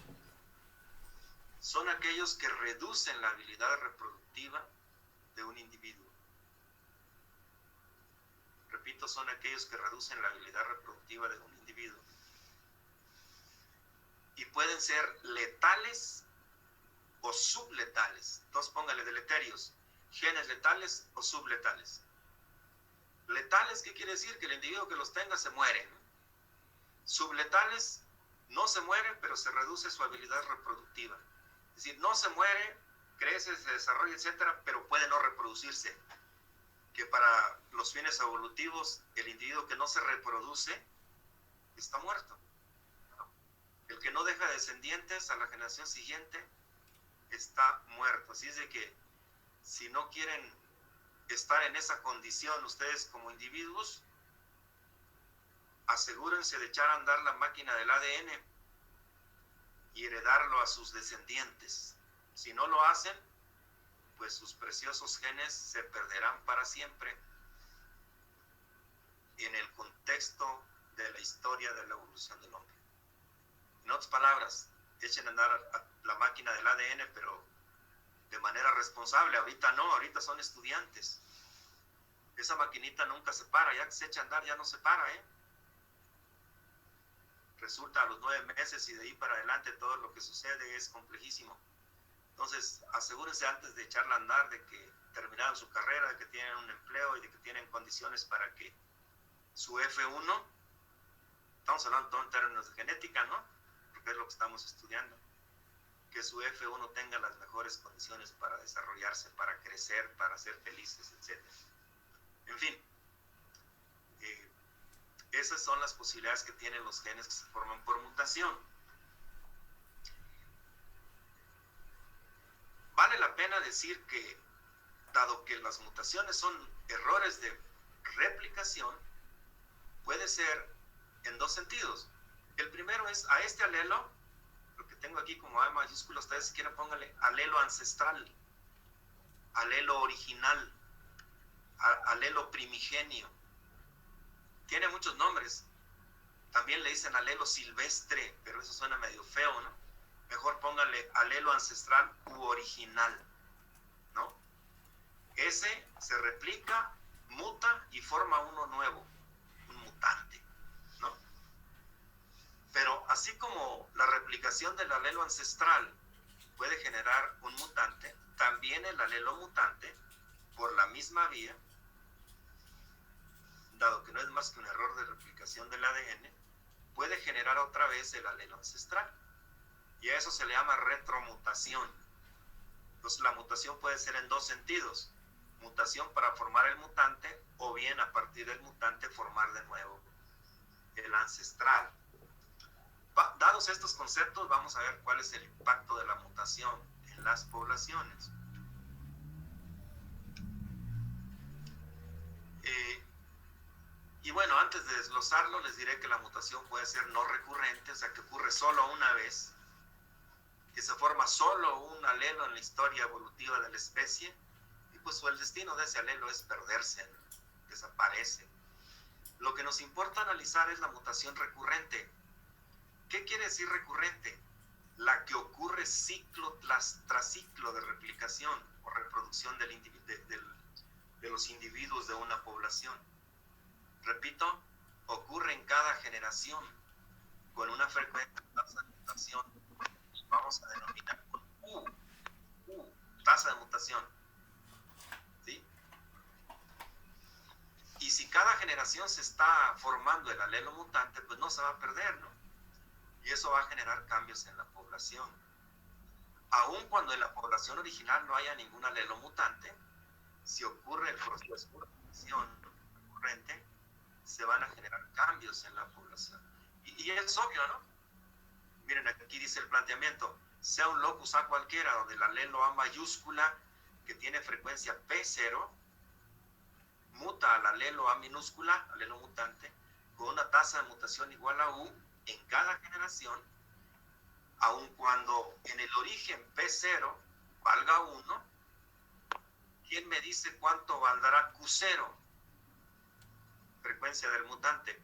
Son aquellos que reducen la habilidad reproductiva de un individuo. Repito, son aquellos que reducen la habilidad reproductiva de un individuo. Y pueden ser letales o subletales. Entonces póngale deleterios, genes letales o subletales. Letales, ¿qué quiere decir? Que el individuo que los tenga se muere. Subletales, no se muere, pero se reduce su habilidad reproductiva. Es decir, no se muere, crece, se desarrolla, etcétera, pero puede no reproducirse. Que para los fines evolutivos, el individuo que no se reproduce está muerto. El que no deja descendientes a la generación siguiente está muerto. Así es de que si no quieren estar en esa condición ustedes como individuos, asegúrense de echar a andar la máquina del ADN y heredarlo a sus descendientes. Si no lo hacen, pues sus preciosos genes se perderán para siempre en el contexto de la historia de la evolución del hombre. En otras palabras, echen a andar a la máquina del ADN, pero de manera responsable. Ahorita no, ahorita son estudiantes. Esa maquinita nunca se para, ya que se echa a andar ya no se para, Resulta a los 9 meses y de ahí para adelante todo lo que sucede es complejísimo. Entonces, asegúrense antes de echarla a andar de que terminaron su carrera, de que tienen un empleo y de que tienen condiciones para que su F1, estamos hablando todo en términos de genética, ¿no? Porque es lo que estamos estudiando. Que su F1 tenga las mejores condiciones para desarrollarse, para crecer, para ser felices, etc. En fin, esas son las posibilidades que tienen los genes que se forman por mutación. Vale la pena decir que, dado que las mutaciones son errores de replicación, puede ser en dos sentidos. El primero es a este alelo, lo que tengo aquí como A mayúscula, ustedes si quieren pónganle alelo ancestral, alelo original, alelo primigenio. Tiene muchos nombres. También le dicen alelo silvestre, pero eso suena medio feo, ¿no? Mejor póngale alelo ancestral u original, ¿no? Ese se replica, muta y forma uno nuevo, un mutante, ¿no? Pero así como la replicación del alelo ancestral puede generar un mutante, también el alelo mutante, por la misma vía, dado que no es más que un error de replicación del ADN, puede generar otra vez el alelo ancestral. Y a eso se le llama retromutación. Entonces la mutación puede ser en dos sentidos. Mutación para formar el mutante, o bien a partir del mutante formar de nuevo el ancestral. Dados estos conceptos, vamos a ver cuál es el impacto de la mutación en las poblaciones. Y bueno, antes de desglosarlo, les diré que la mutación puede ser no recurrente, o sea, que ocurre solo una vez, que se forma solo un alelo en la historia evolutiva de la especie, y pues el destino de ese alelo es perderse, desaparece. Lo que nos importa analizar es la mutación recurrente. ¿Qué quiere decir recurrente? La que ocurre ciclo tras ciclo de replicación o reproducción de los individuos de una población. Repito, ocurre en cada generación con una frecuencia tasa de mutación. Vamos a denominar con tasa de mutación. ¿Sí? Y si cada generación se está formando el alelo mutante, pues no se va a perder, ¿no? Y eso va a generar cambios en la población. Aun cuando en la población original no haya ningún alelo mutante, si ocurre el proceso de mutación recurrente, se van a generar cambios en la población. Y es obvio, ¿no? Miren, aquí dice el planteamiento, sea un locus A cualquiera, donde el alelo A mayúscula, que tiene frecuencia P0, muta al alelo A minúscula, alelo mutante, con una tasa de mutación igual a U en cada generación, aun cuando en el origen P0 valga 1, ¿quién me dice cuánto valdrá Q0? Frecuencia del mutante.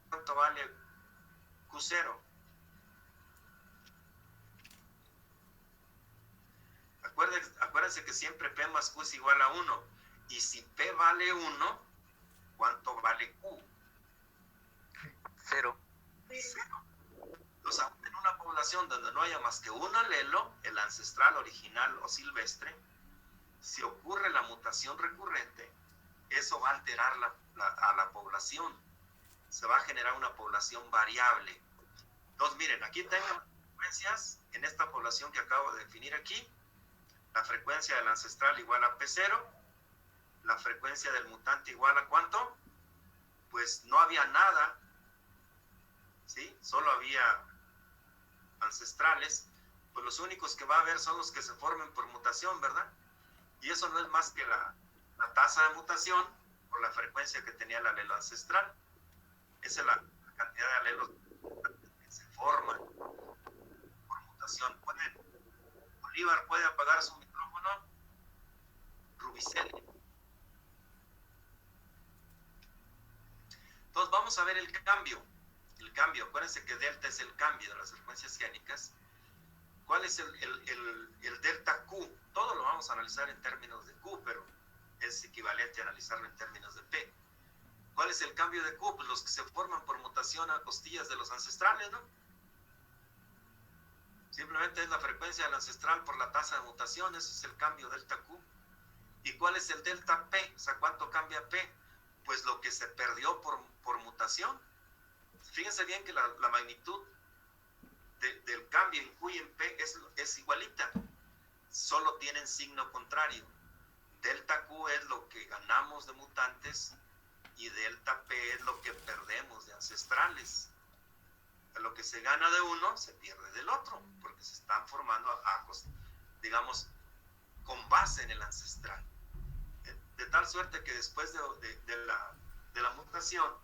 ¿cuánto vale Q0? Acuérdense que siempre P más Q es igual a 1. Y si P vale 1, ¿cuánto vale Q? 0. 0. O sea, en una población donde no haya más que un alelo, el ancestral, original o silvestre, si ocurre la mutación recurrente, eso va a alterar a la población. Se va a generar una población variable. Entonces, miren, aquí tengo las frecuencias en esta población que acabo de definir aquí. La frecuencia del ancestral igual a P0. La frecuencia del mutante igual a ¿cuánto? Pues no había nada, ¿sí? Solo había ancestrales. Pues los únicos que va a haber son los que se formen por mutación, ¿verdad? Y eso no es más que la tasa de mutación por la frecuencia que tenía el alelo ancestral. Esa es la cantidad de alelos que se forman por mutación. Bolívar puede apagar su micrófono. Rubicelli. Entonces vamos a ver el cambio. El cambio, acuérdense que delta es el cambio de las frecuencias génicas. ¿Cuál es el delta Q? Todo lo vamos a analizar en términos de Q, pero es equivalente a analizarlo en términos de P. ¿Cuál es el cambio de Q? Pues los que se forman por mutación a costillas de los ancestrales, ¿no? Simplemente es la frecuencia del ancestral por la tasa de mutación, ese es el cambio delta Q. ¿Y cuál es el delta P? O sea, ¿cuánto cambia P? Pues lo que se perdió por mutación. Fíjense bien que la magnitud del cambio en Q y en P es igualita, solo tienen signo contrario. Delta Q es lo que ganamos de mutantes y delta P es lo que perdemos de ancestrales. Lo que se gana de uno se pierde del otro, porque se están formando digamos, con base en el ancestral. De tal suerte que después de la mutación,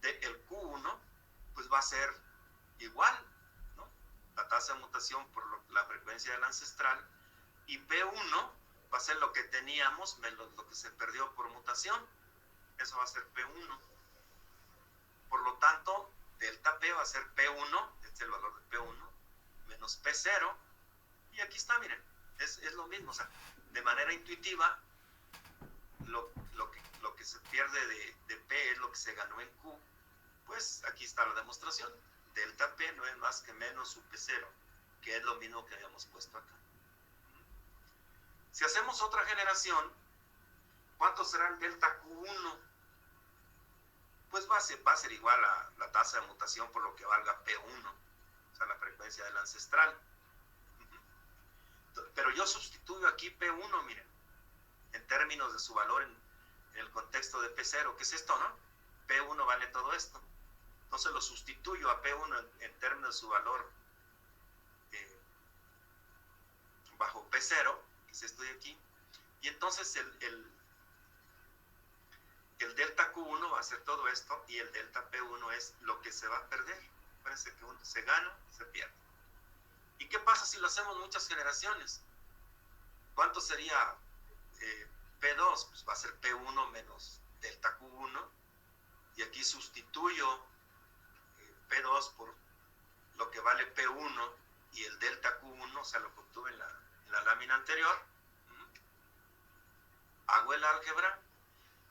el Q1 pues va a ser igual, ¿no? La tasa de mutación por la frecuencia del ancestral, y P1 va a ser lo que teníamos menos lo que se perdió por mutación. Eso va a ser P1. Por lo tanto, delta P va a ser P1, este es el valor de P1, menos P0, y aquí está, miren, es lo mismo. O sea, de manera intuitiva, lo que se pierde de P es lo que se ganó en Q. Pues aquí está la demostración. Delta P no es más que menos su P0, que es lo mismo que habíamos puesto acá. Si hacemos otra generación, ¿cuánto será el delta Q1? Pues va a ser igual a la tasa de mutación por lo que valga P1, o sea, la frecuencia del ancestral. Pero yo sustituyo aquí P1, miren, en términos de su valor en el contexto de P0, ¿qué es esto, no? P1 vale todo esto. Entonces lo sustituyo a P1 en términos de su valor bajo P0, que es esto de aquí, y entonces el delta Q1 va a ser todo esto, y el delta P1 es lo que se va a perder. Acuérdense que uno se gana, se pierde. ¿Y qué pasa si lo hacemos muchas generaciones? ¿Cuánto sería P2? Pues va a ser P1 menos delta Q1, y aquí sustituyo P2 por lo que vale P1 y el delta Q1, o sea, lo que obtuve en la lámina anterior. Hago el álgebra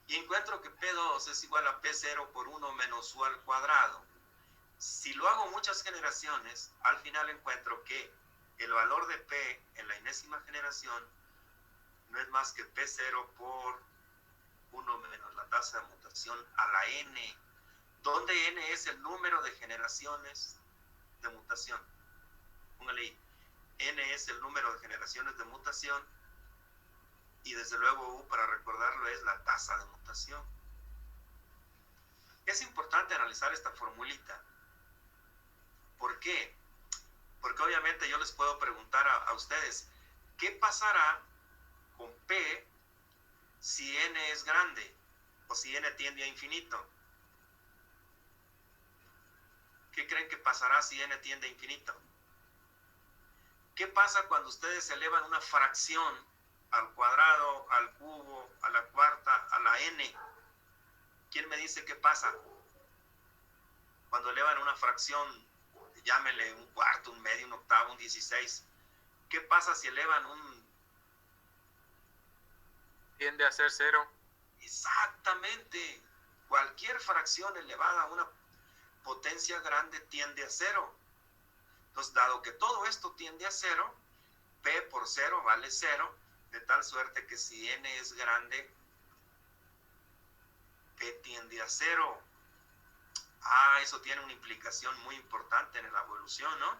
y encuentro que P2 es igual a P0 por 1 menos U al cuadrado. Si lo hago muchas generaciones, al final encuentro que el valor de P en la enésima generación no es más que P0 por 1 menos la tasa de mutación a la N, donde N es el número de generaciones de mutación. Póngale ahí, N es el número de generaciones de mutación, y desde luego U, para recordarlo, es la tasa de mutación. Es importante analizar esta formulita. ¿Por qué? Porque obviamente yo les puedo preguntar a ustedes, ¿qué pasará con P si N es grande o si N tiende a infinito? ¿Qué creen que pasará si N tiende a infinito? ¿Qué pasa cuando ustedes elevan una fracción al cuadrado, al cubo, a la cuarta, a la N? ¿Quién me dice qué pasa? Cuando elevan una fracción, llámele un cuarto, un medio, un octavo, un 16, ¿qué pasa si elevan un... Tiende a ser 0. Exactamente. Cualquier fracción elevada a una potencia grande tiende a 0. Entonces, dado que todo esto tiende a 0, P por 0 vale 0, de tal suerte que si n es grande, P tiende a 0. Eso tiene una implicación muy importante en la evolución, ¿no?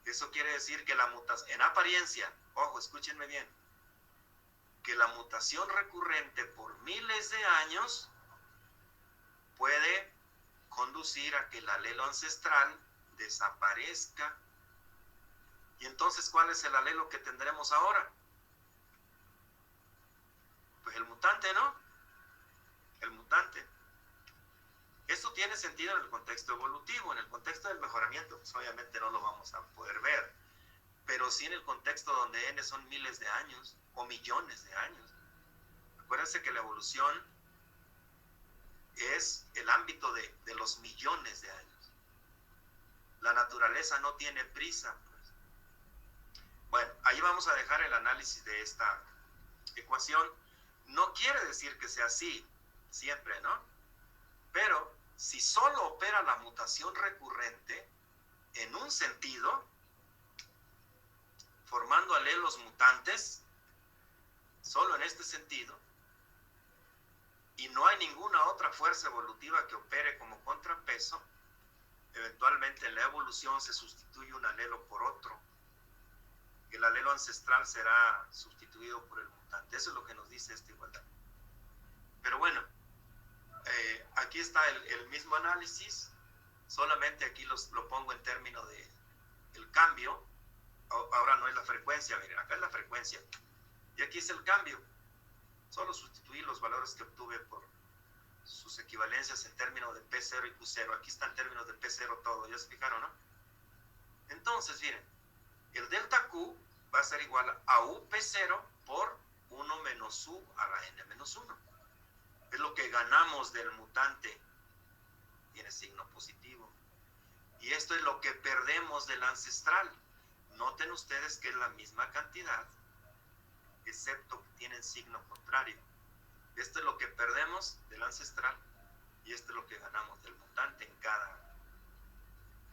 Eso quiere decir que la mutación, en apariencia, ojo, escúchenme bien, que la mutación recurrente por miles de años puede conducir a que el alelo ancestral desaparezca. Y entonces, ¿cuál es el alelo que tendremos ahora? Pues el mutante, ¿no? El mutante. Esto tiene sentido en el contexto evolutivo. En el contexto del mejoramiento, pues obviamente no lo vamos a poder ver, pero sí en el contexto donde n son miles de años o millones de años. Acuérdense que la evolución es el ámbito de los millones de años. La naturaleza no tiene prisa, pues. Bueno, ahí vamos a dejar el análisis de esta ecuación. No quiere decir que sea así siempre, ¿no? Pero si solo opera la mutación recurrente en un sentido, formando alelos mutantes, solo en este sentido, y no hay ninguna otra fuerza evolutiva que opere como contrapeso, eventualmente en la evolución se sustituye un alelo por otro. El alelo ancestral será sustituido por el mutante. Eso es lo que nos dice esta igualdad. Pero bueno, aquí está el mismo análisis, solamente aquí lo pongo en términos de el cambio. Ahora no es la frecuencia, miren, acá es la frecuencia y aquí es el cambio. Solo sustituí los valores que obtuve por sus equivalencias en términos de P0 y Q0. Aquí está en términos de P0 todo, ¿ya se fijaron, no? Entonces, miren, el delta Q va a ser igual a UP0 por 1 menos U a la n menos 1. Es lo que ganamos del mutante. Tiene signo positivo. Y esto es lo que perdemos del ancestral. Noten ustedes que es la misma cantidad, excepto que tienen signo contrario. Esto es lo que perdemos del ancestral y esto es lo que ganamos del mutante en cada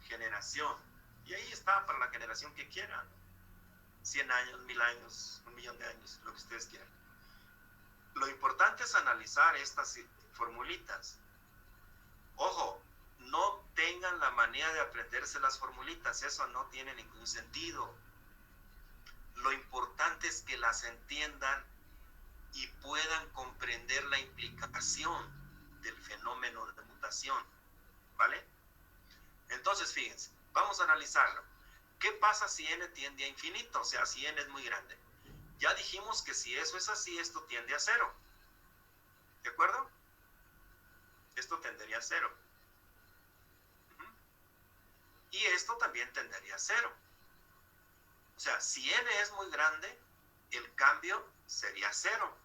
generación. Y ahí está para la generación que quieran. 100 años, 1000 años, 1 millón de años, lo que ustedes quieran. Lo importante es analizar estas formulitas. Ojo, no tengan la manía de aprenderse las formulitas, eso no tiene ningún sentido. Lo importante es que las entiendan y puedan comprender la implicación del fenómeno de mutación, ¿vale? Entonces, fíjense, vamos a analizarlo. ¿Qué pasa si n tiende a infinito? O sea, si n es muy grande. Ya dijimos que si eso es así, esto tiende a 0. ¿De acuerdo? Esto tendería a 0. Y esto también tendería a 0. O sea, si n es muy grande, el cambio sería 0.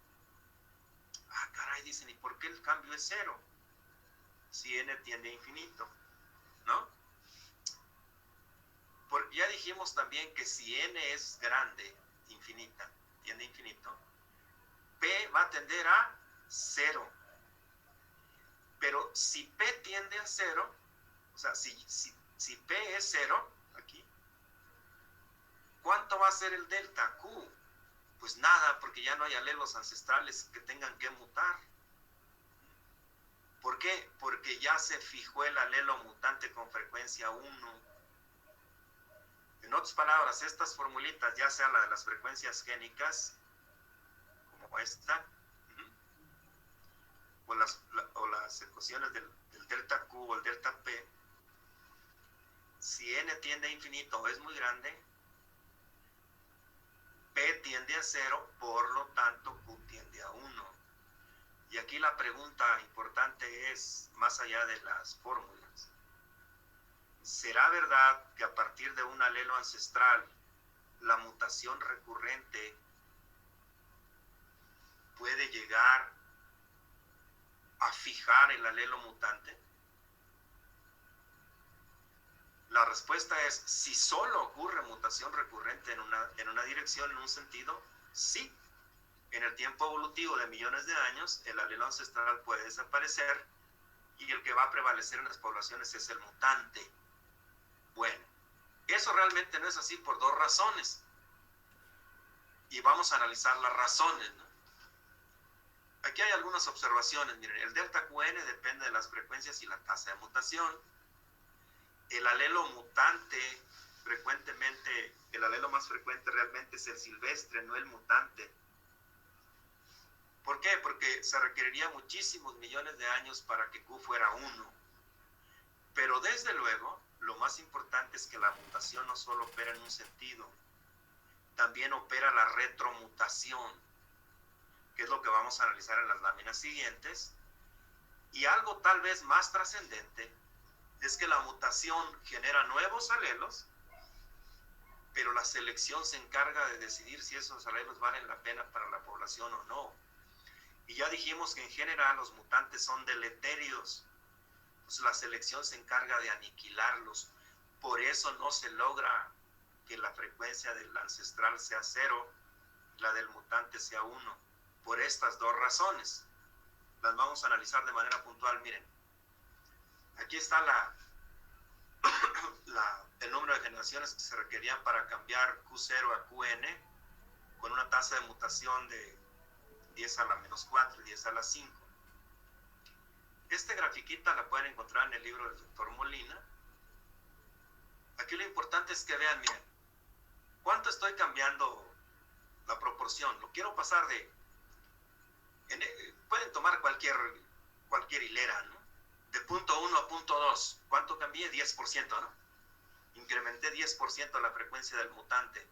Caray, dicen, ¿y por qué el cambio es 0? Si n tiende a infinito, ¿no? Porque ya dijimos también que si n es grande, infinita, tiende a infinito, P va a tender a 0. Pero si P tiende a 0, o sea, si P es 0, aquí, ¿cuánto va a ser el delta Q? Pues nada, porque ya no hay alelos ancestrales que tengan que mutar. ¿Por qué? Porque ya se fijó el alelo mutante con frecuencia 1. En otras palabras, estas formulitas, ya sea la de las frecuencias génicas, como esta, o las ecuaciones del delta Q o el delta P, si n tiende a infinito o es muy grande, P tiende a 0, por lo tanto Q tiende a 1. Y aquí la pregunta importante es, más allá de las fórmulas, ¿será verdad que a partir de un alelo ancestral la mutación recurrente puede llegar a fijar el alelo mutante? La respuesta es, si solo ocurre mutación recurrente en una dirección, en un sentido, sí. En el tiempo evolutivo de millones de años, el alelo ancestral puede desaparecer y el que va a prevalecer en las poblaciones es el mutante. Bueno, eso realmente no es así por dos razones. Y vamos a analizar las razones, ¿no? Aquí hay algunas observaciones. Miren, el delta QN depende de las frecuencias y la tasa de mutación. El alelo mutante, frecuentemente, el alelo más frecuente realmente es el silvestre, no el mutante. ¿Por qué? Porque se requeriría muchísimos millones de años para que Q fuera 1. Pero desde luego, lo más importante es que la mutación no solo opera en un sentido, también opera la retromutación, que es lo que vamos a analizar en las láminas siguientes. Y algo tal vez más trascendente es que la mutación genera nuevos alelos, pero la selección se encarga de decidir si esos alelos valen la pena para la población o no. Y ya dijimos que en general los mutantes son deleterios, pues la selección se encarga de aniquilarlos. Por eso no se logra que la frecuencia del ancestral sea 0 y la del mutante sea 1. Por estas dos razones. Las vamos a analizar de manera puntual. Miren, aquí está el número de generaciones que se requerían para cambiar Q0 a QN con una tasa de mutación de 10 a la menos 4 y 10 a la 5. Este grafiquita la pueden encontrar en el libro del doctor Molina. Aquí lo importante es que vean, miren, ¿cuánto estoy cambiando la proporción? Lo quiero pasar pueden tomar cualquier hilera, ¿no? De punto 1 a punto 2. ¿Cuánto cambié? 10%, ¿no? Incrementé 10% la frecuencia del mutante.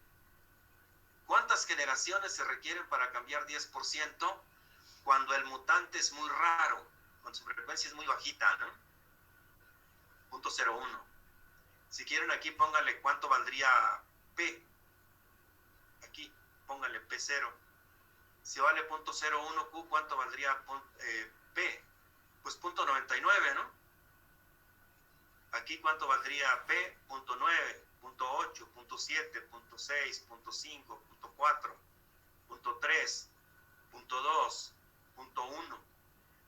¿Cuántas generaciones se requieren para cambiar 10% cuando el mutante es muy raro, cuando su frecuencia es muy bajita, ¿no? Punto 0,1. Si quieren aquí pónganle cuánto valdría P. Aquí pónganle P0. Si vale punto 0,1 Q, ¿cuánto valdría P? Pues punto 99, ¿no? Aquí ¿cuánto valdría P? Punto 9, punto 8, punto 7, punto 6, punto 5, punto 4, punto 3, punto 2, punto 1.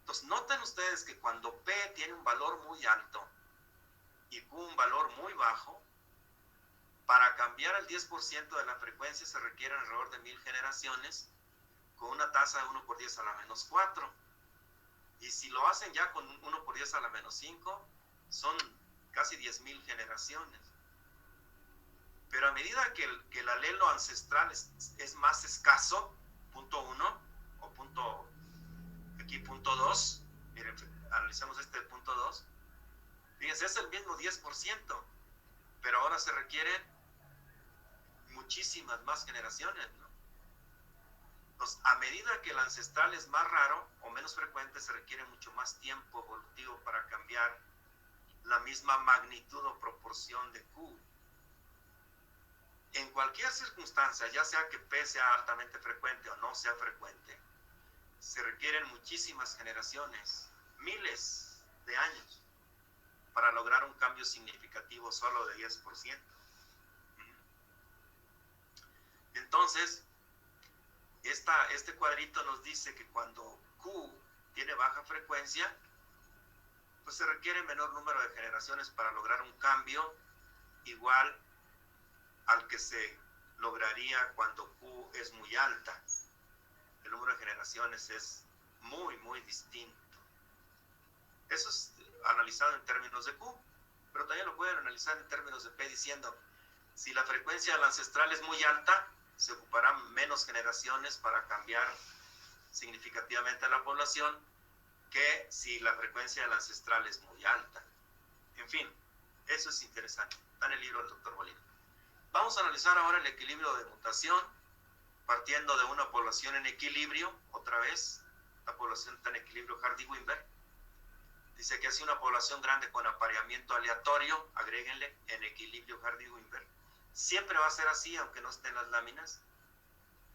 Entonces noten ustedes que cuando P tiene un valor muy alto y Q un valor muy bajo, para cambiar el 10% de la frecuencia se requieren alrededor de 1000 generaciones con una tasa de 1 por 10 a la menos 4. Y si lo hacen ya con 1 por 10 a la menos 5, son casi 10.000 generaciones. Pero a medida que el alelo ancestral es más escaso, punto 1 o aquí punto 2, miren, analicemos este punto 2, fíjense, es el mismo 10%, pero ahora se requieren muchísimas más generaciones, ¿no? Entonces, a medida que el ancestral es más raro o menos frecuente, se requiere mucho más tiempo evolutivo para cambiar la misma magnitud o proporción de Q. En cualquier circunstancia, ya sea que P sea altamente frecuente o no sea frecuente, se requieren muchísimas generaciones, miles de años, para lograr un cambio significativo solo de 10%. Entonces, este cuadrito nos dice que cuando Q tiene baja frecuencia, pues se requiere menor número de generaciones para lograr un cambio igual al que se lograría cuando Q es muy alta. El número de generaciones es muy, muy distinto. Eso es analizado en términos de Q, pero también lo pueden analizar en términos de P diciendo, si la frecuencia del ancestral es muy alta, se ocuparán menos generaciones para cambiar significativamente a la población que si la frecuencia del ancestral es muy alta. En fin, eso es interesante. Está en el libro del doctor Molina. Vamos a analizar ahora el equilibrio de mutación, partiendo de una población en equilibrio, otra vez, la población está en equilibrio Hardy-Weinberg. Dice que así una población grande con apareamiento aleatorio, agréguenle en equilibrio Hardy-Weinberg, siempre va a ser así, aunque no estén las láminas,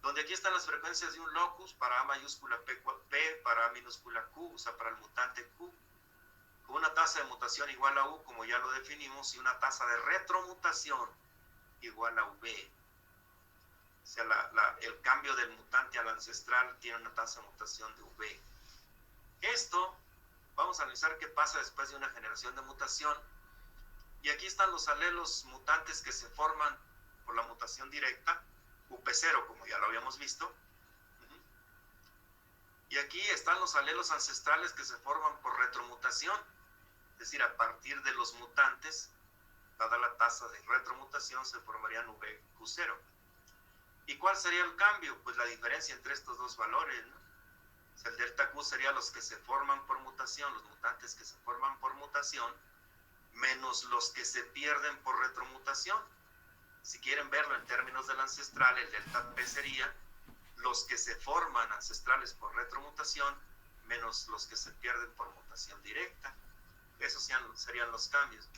donde aquí están las frecuencias de un locus para A mayúscula P, para A minúscula Q, o sea, para el mutante Q con una tasa de mutación igual a U, como ya lo definimos, y una tasa de retromutación igual a V. O sea, el cambio del mutante al ancestral tiene una tasa de mutación de V. Esto, vamos a analizar qué pasa después de una generación de mutación. Y aquí están los alelos mutantes que se forman por la mutación directa, UP0, como ya lo habíamos visto. Y aquí están los alelos ancestrales que se forman por retromutación, es decir, a partir de los mutantes, dada la tasa de retromutación, se formarían VQ0. ¿Y cuál sería el cambio? Pues la diferencia entre estos dos valores, ¿no? O sea, el delta Q sería los que se forman por mutación, los mutantes que se forman por mutación, menos los que se pierden por retromutación. Si quieren verlo en términos del ancestral, el delta P sería los que se forman ancestrales por retromutación menos los que se pierden por mutación directa. Esos serían los cambios.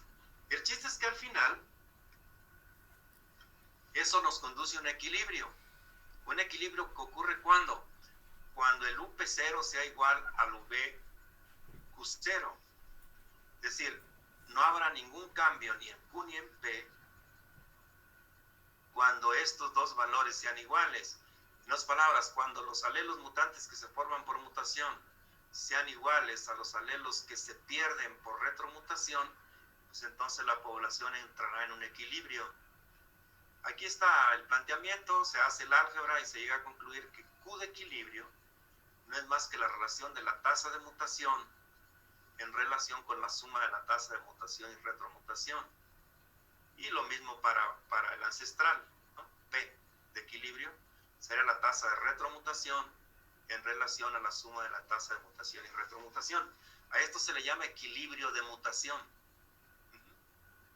El chiste es que al final eso nos conduce a un equilibrio. Un equilibrio que ocurre ¿cuándo? Cuando el UP0 sea igual al VQ0. Es decir, no habrá ningún cambio ni en Q ni en P cuando estos dos valores sean iguales. En otras palabras, cuando los alelos mutantes que se forman por mutación sean iguales a los alelos que se pierden por retromutación, pues entonces la población entrará en un equilibrio. Aquí está el planteamiento, se hace el álgebra y se llega a concluir que Q de equilibrio no es más que la relación de la tasa de mutación en relación con la suma de la tasa de mutación y retromutación. Y lo mismo para el ancestral, ¿no? P de equilibrio sería la tasa de retromutación en relación a la suma de la tasa de mutación y retromutación. A esto se le llama equilibrio de mutación.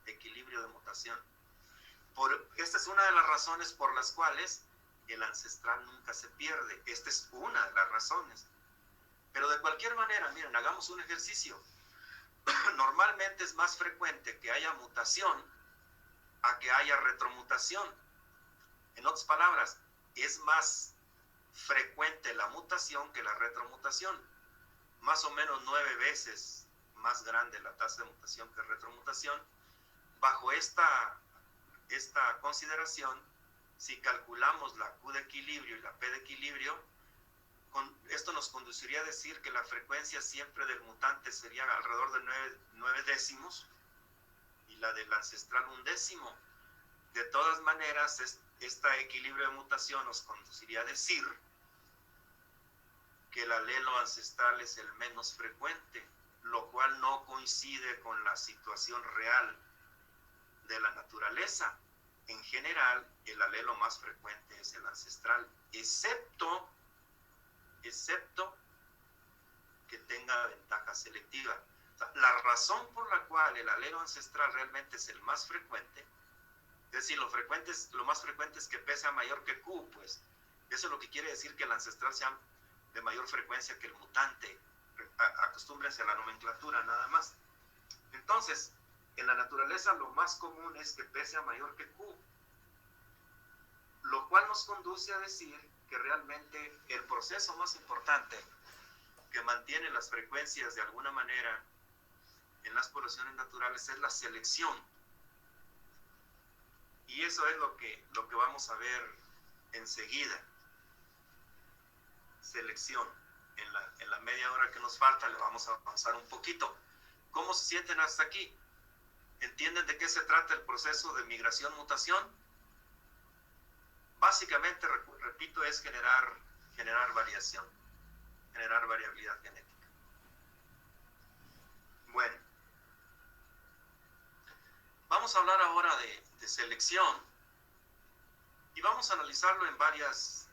Equilibrio de mutación. Esta es una de las razones por las cuales el ancestral nunca se pierde. Esta es una de las razones. Pero de cualquier manera, miren, hagamos un ejercicio. Normalmente es más frecuente que haya mutación a que haya retromutación. En otras palabras, es más frecuente la mutación que la retromutación. Más o menos 9 veces más grande la tasa de mutación que retromutación. Bajo esta consideración, si calculamos la Q de equilibrio y la P de equilibrio, esto nos conduciría a decir que la frecuencia siempre del mutante sería alrededor de 9 décimos y la del ancestral 1 décimo. De todas maneras, este equilibrio de mutación nos conduciría a decir que el alelo ancestral es el menos frecuente, lo cual no coincide con la situación real de la naturaleza. En general, el alelo más frecuente es el ancestral, excepto que tenga ventaja selectiva. O sea, la razón por la cual el alelo ancestral realmente es el más frecuente, es decir, lo más frecuente es que P sea mayor que Q, pues eso es lo que quiere decir que el ancestral sea de mayor frecuencia que el mutante. Acostúmbrense a la nomenclatura nada más. Entonces, en la naturaleza lo más común es que P sea mayor que Q, lo cual nos conduce a decir que realmente el proceso más importante que mantiene las frecuencias de alguna manera en las poblaciones naturales es la selección. Y eso es lo que vamos a ver enseguida. Selección. En la media hora que nos falta le vamos a avanzar un poquito. ¿Cómo se sienten hasta aquí? ¿Entienden de qué se trata el proceso de migración-mutación? Básicamente, repito, es generar variación, generar variabilidad genética. Bueno, vamos a hablar ahora de selección y vamos a analizarlo en varias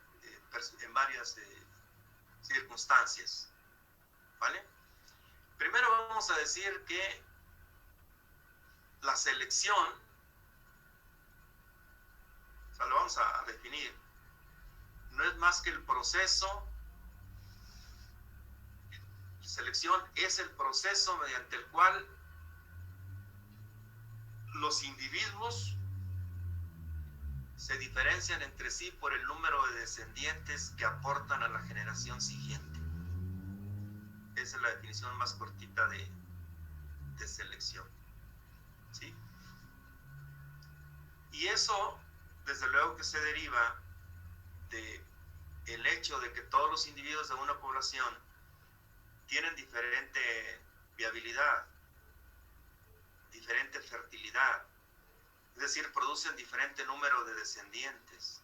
circunstancias, ¿vale? Primero vamos a decir que la selección, o sea, lo vamos a definir, no es más que el proceso. Selección es el proceso mediante el cual los individuos se diferencian entre sí por el número de descendientes que aportan a la generación siguiente. Esa es la definición más cortita de de selección, ¿sí? Y eso, desde luego que se deriva de el hecho de que todos los individuos de una población tienen diferente viabilidad, diferente fertilidad, es decir, producen diferente número de descendientes,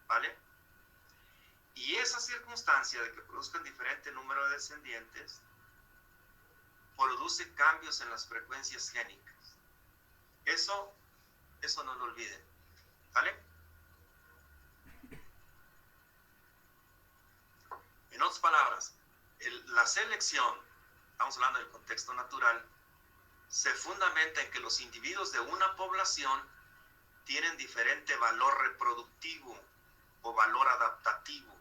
¿vale? Y esa circunstancia de que produzcan diferente número de descendientes produce cambios en las frecuencias génicas. Eso no lo olviden, ¿vale? En otras palabras, la selección, estamos hablando del contexto natural, se fundamenta en que los individuos de una población tienen diferente valor reproductivo o valor adaptativo.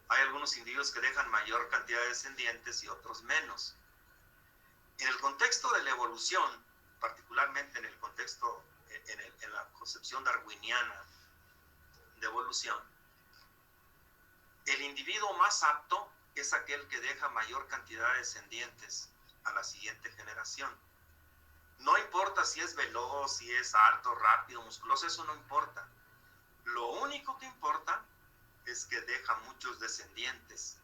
Hay algunos individuos que dejan mayor cantidad de descendientes y otros menos. En el contexto de la evolución, particularmente en el contexto, en la concepción darwiniana de evolución, el individuo más apto es aquel que deja mayor cantidad de descendientes a la siguiente generación. No importa si es veloz, si es alto, rápido, musculoso, eso no importa. Lo único que importa es que deja muchos descendientes,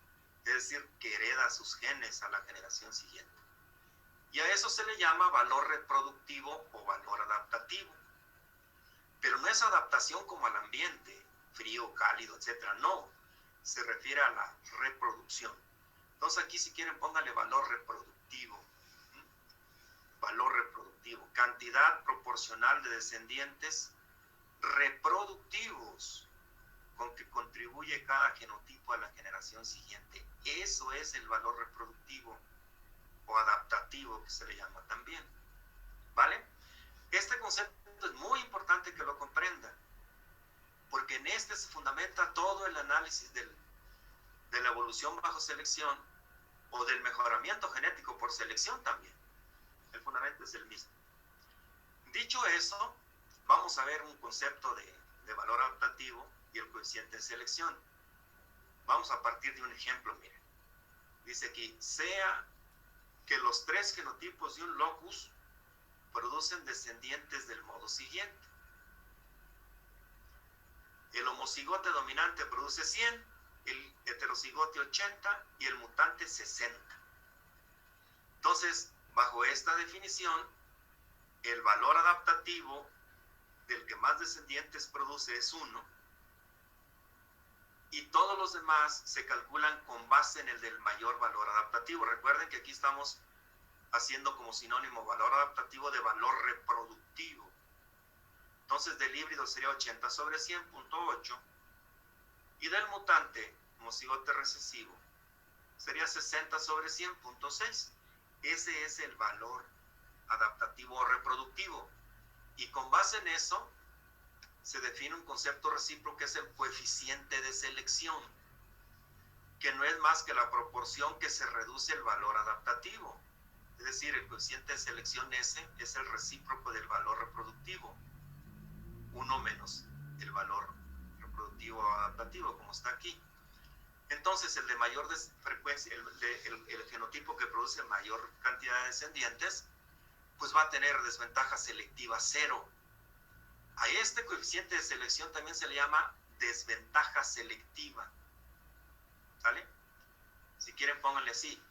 es decir, que hereda sus genes a la generación siguiente. Y a eso se le llama valor reproductivo o valor adaptativo. Pero no es adaptación como al ambiente, frío, cálido, etc. No, se refiere a la reproducción. Entonces aquí, si quieren, pónganle valor reproductivo. Valor reproductivo, cantidad proporcional de descendientes reproductivos con que contribuye cada genotipo a la generación siguiente. Eso es el valor reproductivo o adaptativo, que se le llama también, ¿vale? Este concepto es muy importante que lo comprendan, porque en este se fundamenta todo el análisis de la evolución bajo selección o del mejoramiento genético por selección también. El fundamento es el mismo. Dicho eso, vamos a ver un concepto de valor adaptativo y el coeficiente de selección. Vamos a partir de un ejemplo, miren. Dice aquí, sea que los 3 genotipos de un locus producen descendientes del modo siguiente. El homocigote dominante produce 100, el heterocigote 80 y el mutante 60. Entonces, bajo esta definición, el valor adaptativo del que más descendientes produce es 1, y todos los demás se calculan con base en el del mayor valor adaptativo. Recuerden que aquí estamos haciendo como sinónimo valor adaptativo de valor reproductivo. Entonces, del híbrido sería 80 sobre 100.8, y del mutante, homocigote recesivo, sería 60 sobre 100.6. Ese es el valor adaptativo o reproductivo. Y con base en eso, se define un concepto recíproco que es el coeficiente de selección, que no es más que la proporción que se reduce el valor adaptativo. Es decir, el coeficiente de selección S es el recíproco del valor reproductivo, 1 menos el valor reproductivo o adaptativo, como está aquí. Entonces, el de mayor frecuencia, el genotipo que produce mayor cantidad de descendientes, pues va a tener desventaja selectiva 0. A este coeficiente de selección también se le llama desventaja selectiva, ¿sale? Si quieren, pónganle así.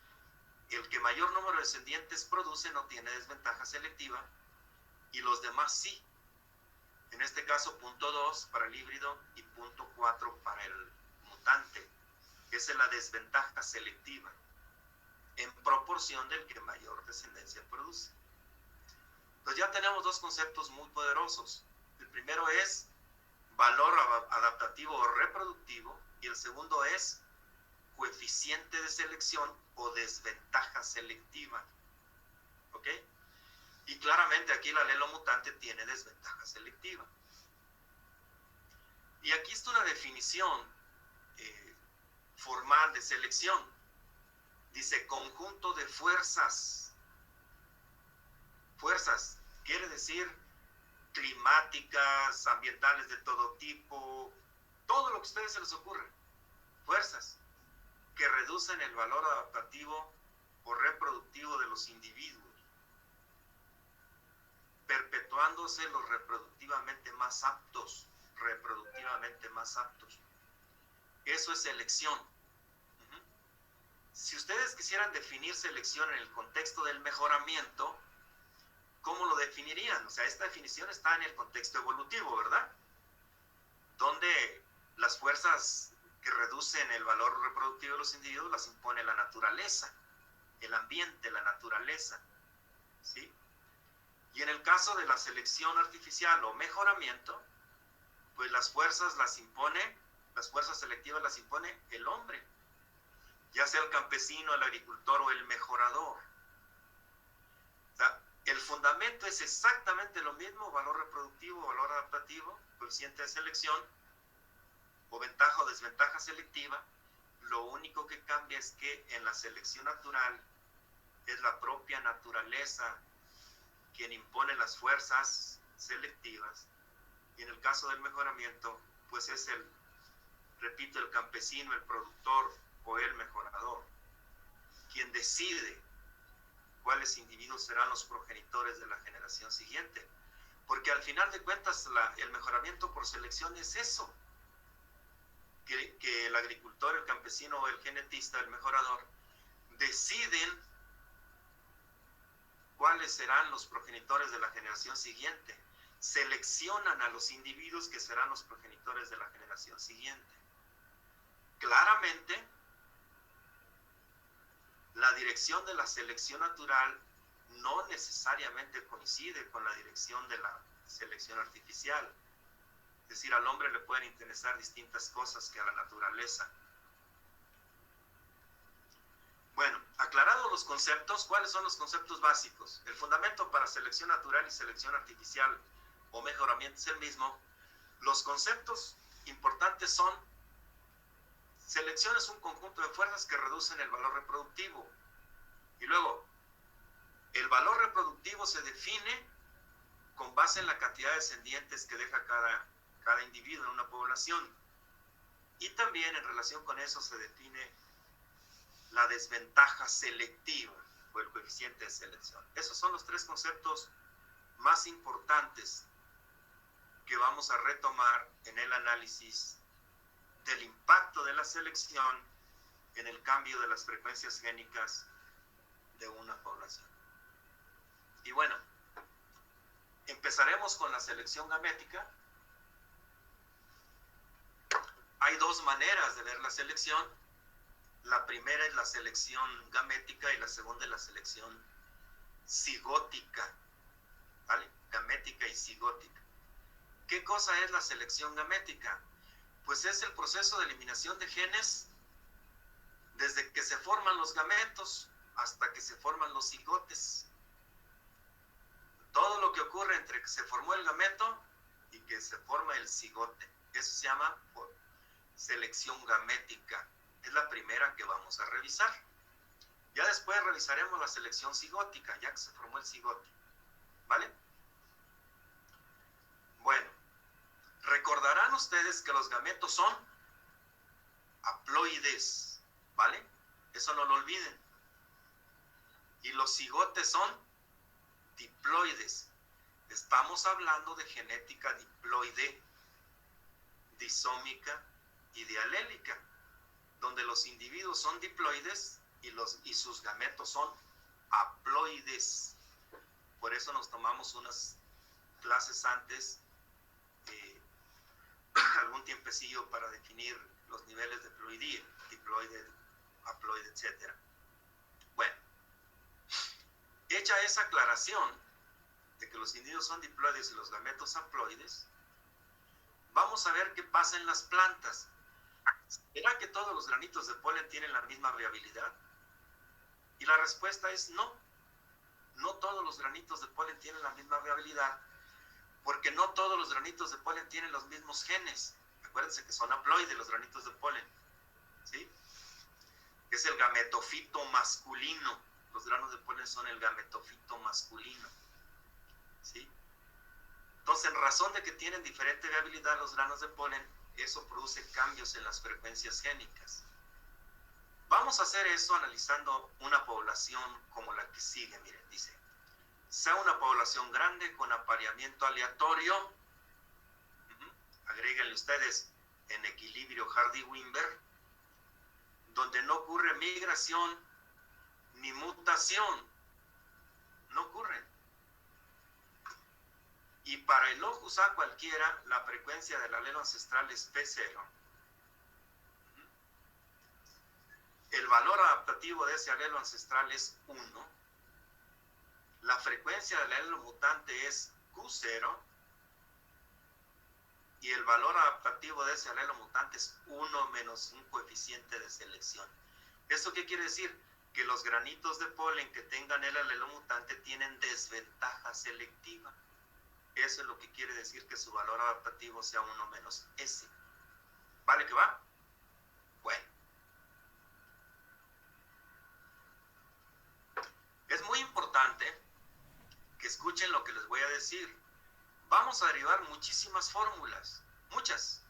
El que mayor número de descendientes produce no tiene desventaja selectiva, y los demás sí. En este caso, 0.2 para el híbrido y 0.4 para el mutante. Esa es la desventaja selectiva, en proporción del que mayor descendencia produce. Entonces ya tenemos dos conceptos muy poderosos. El primero es valor adaptativo o reproductivo, y el segundo es coeficiente de selección o desventaja selectiva. ¿Ok? Y claramente aquí el alelo mutante tiene desventaja selectiva. Y aquí está una definición formal de selección. Dice conjunto de fuerzas. Fuerzas quiere decir climáticas, ambientales de todo tipo, todo lo que a ustedes se les ocurra. Fuerzas que reducen el valor adaptativo o reproductivo de los individuos, perpetuándose los reproductivamente más aptos, Eso es selección. Si ustedes quisieran definir selección en el contexto del mejoramiento, ¿cómo lo definirían? O sea, esta definición está en el contexto evolutivo, ¿verdad? Donde las fuerzas que reducen el valor reproductivo de los individuos las impone la naturaleza, el ambiente, la naturaleza, ¿sí? Y en el caso de la selección artificial o mejoramiento, pues las fuerzas selectivas las impone el hombre, ya sea el campesino, el agricultor o el mejorador. O sea, el fundamento es exactamente lo mismo, valor reproductivo, valor adaptativo, coeficiente de selección, o ventaja o desventaja selectiva. Lo único que cambia es que en la selección natural es la propia naturaleza quien impone las fuerzas selectivas, y en el caso del mejoramiento, pues es el campesino, el productor o el mejorador quien decide cuáles individuos serán los progenitores de la generación siguiente. Porque al final de cuentas el mejoramiento por selección es eso, que el agricultor, el campesino o el genetista, el mejorador, deciden cuáles serán los progenitores de la generación siguiente. Seleccionan a los individuos que serán los progenitores de la generación siguiente. Claramente, la dirección de la selección natural no necesariamente coincide con la dirección de la selección artificial. Es decir, al hombre le pueden interesar distintas cosas que a la naturaleza. Bueno, aclarados los conceptos, ¿cuáles son los conceptos básicos? El fundamento para selección natural y selección artificial o mejoramiento es el mismo. Los conceptos importantes son: selección es un conjunto de fuerzas que reducen el valor reproductivo. Y luego, el valor reproductivo se define con base en la cantidad de descendientes que deja cada individuo en una población. Y también en relación con eso se define la desventaja selectiva o el coeficiente de selección. Esos son los tres conceptos más importantes que vamos a retomar en el análisis del impacto de la selección en el cambio de las frecuencias génicas de una población. Y bueno, empezaremos con la selección gamética. Hay dos maneras de ver la selección. La primera es la selección gamética y la segunda es la selección cigótica, ¿vale? Gamética y cigótica. ¿Qué cosa es la selección gamética? Pues es el proceso de eliminación de genes desde que se forman los gametos hasta que se forman los cigotes. Todo lo que ocurre entre que se formó el gameto y que se forma el cigote. Eso se llama selección gamética. Es la primera que vamos a revisar. Ya después revisaremos la selección cigótica, ya que se formó el cigote. ¿Vale? Bueno, recordarán ustedes que los gametos son haploides, ¿vale? Eso no lo olviden. Y los cigotes son diploides. Estamos hablando de genética diploide, disómica y dialélica, donde los individuos son diploides y sus gametos son haploides. Por eso nos tomamos unas clases antes, algún tiempecillo, para definir los niveles de ploidía, diploide, haploide, etc. Bueno, hecha esa aclaración de que los individuos son diploides y los gametos haploides, vamos a ver qué pasa en las plantas. ¿Será que todos los granitos de polen tienen la misma viabilidad? Y la respuesta es no. No todos los granitos de polen tienen la misma viabilidad, porque no todos los granitos de polen tienen los mismos genes. Acuérdense que son haploides los granitos de polen, ¿sí? Es el gametofito masculino. Los granos de polen son el gametofito masculino, ¿sí? Entonces, en razón de que tienen diferente viabilidad los granos de polen, eso produce cambios en las frecuencias génicas. Vamos a hacer eso analizando una población como la que sigue. Miren, dice, sea una población grande con apareamiento aleatorio, agréguenle ustedes en equilibrio Hardy-Weinberg, donde no ocurre migración ni mutación, no ocurren. Y para el locus A cualquiera, la frecuencia del alelo ancestral es P0. El valor adaptativo de ese alelo ancestral es 1. La frecuencia del alelo mutante es Q0. Y el valor adaptativo de ese alelo mutante es 1 menos un coeficiente de selección. ¿Esto qué quiere decir? Que los granitos de polen que tengan el alelo mutante tienen desventaja selectiva. Eso es lo que quiere decir que su valor adaptativo sea 1 menos S. ¿Vale que va? Bueno. Es muy importante que escuchen lo que les voy a decir. Vamos a derivar muchísimas fórmulas, muchas.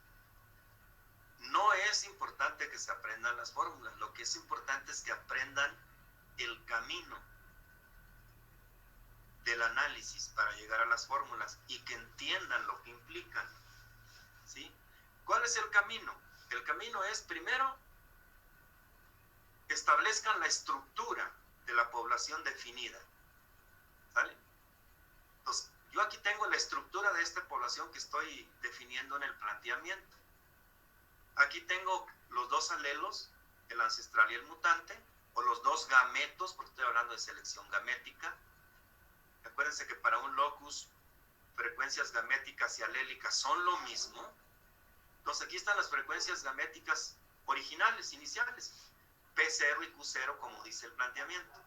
No es importante que se aprendan las fórmulas, lo que es importante es que aprendan el camino del análisis para llegar a las fórmulas y que entiendan lo que implican, ¿sí? ¿Cuál es el camino? El camino es, primero, establezcan la estructura de la población definida, ¿sale? Entonces, yo aquí tengo la estructura de esta población que estoy definiendo en el planteamiento. Aquí tengo los dos alelos, el ancestral y el mutante, o los dos gametos, porque estoy hablando de selección gamética. Acuérdense que para un locus, frecuencias gaméticas y alélicas son lo mismo. Entonces aquí están las frecuencias gaméticas originales, iniciales, P0 y Q0, como dice el planteamiento.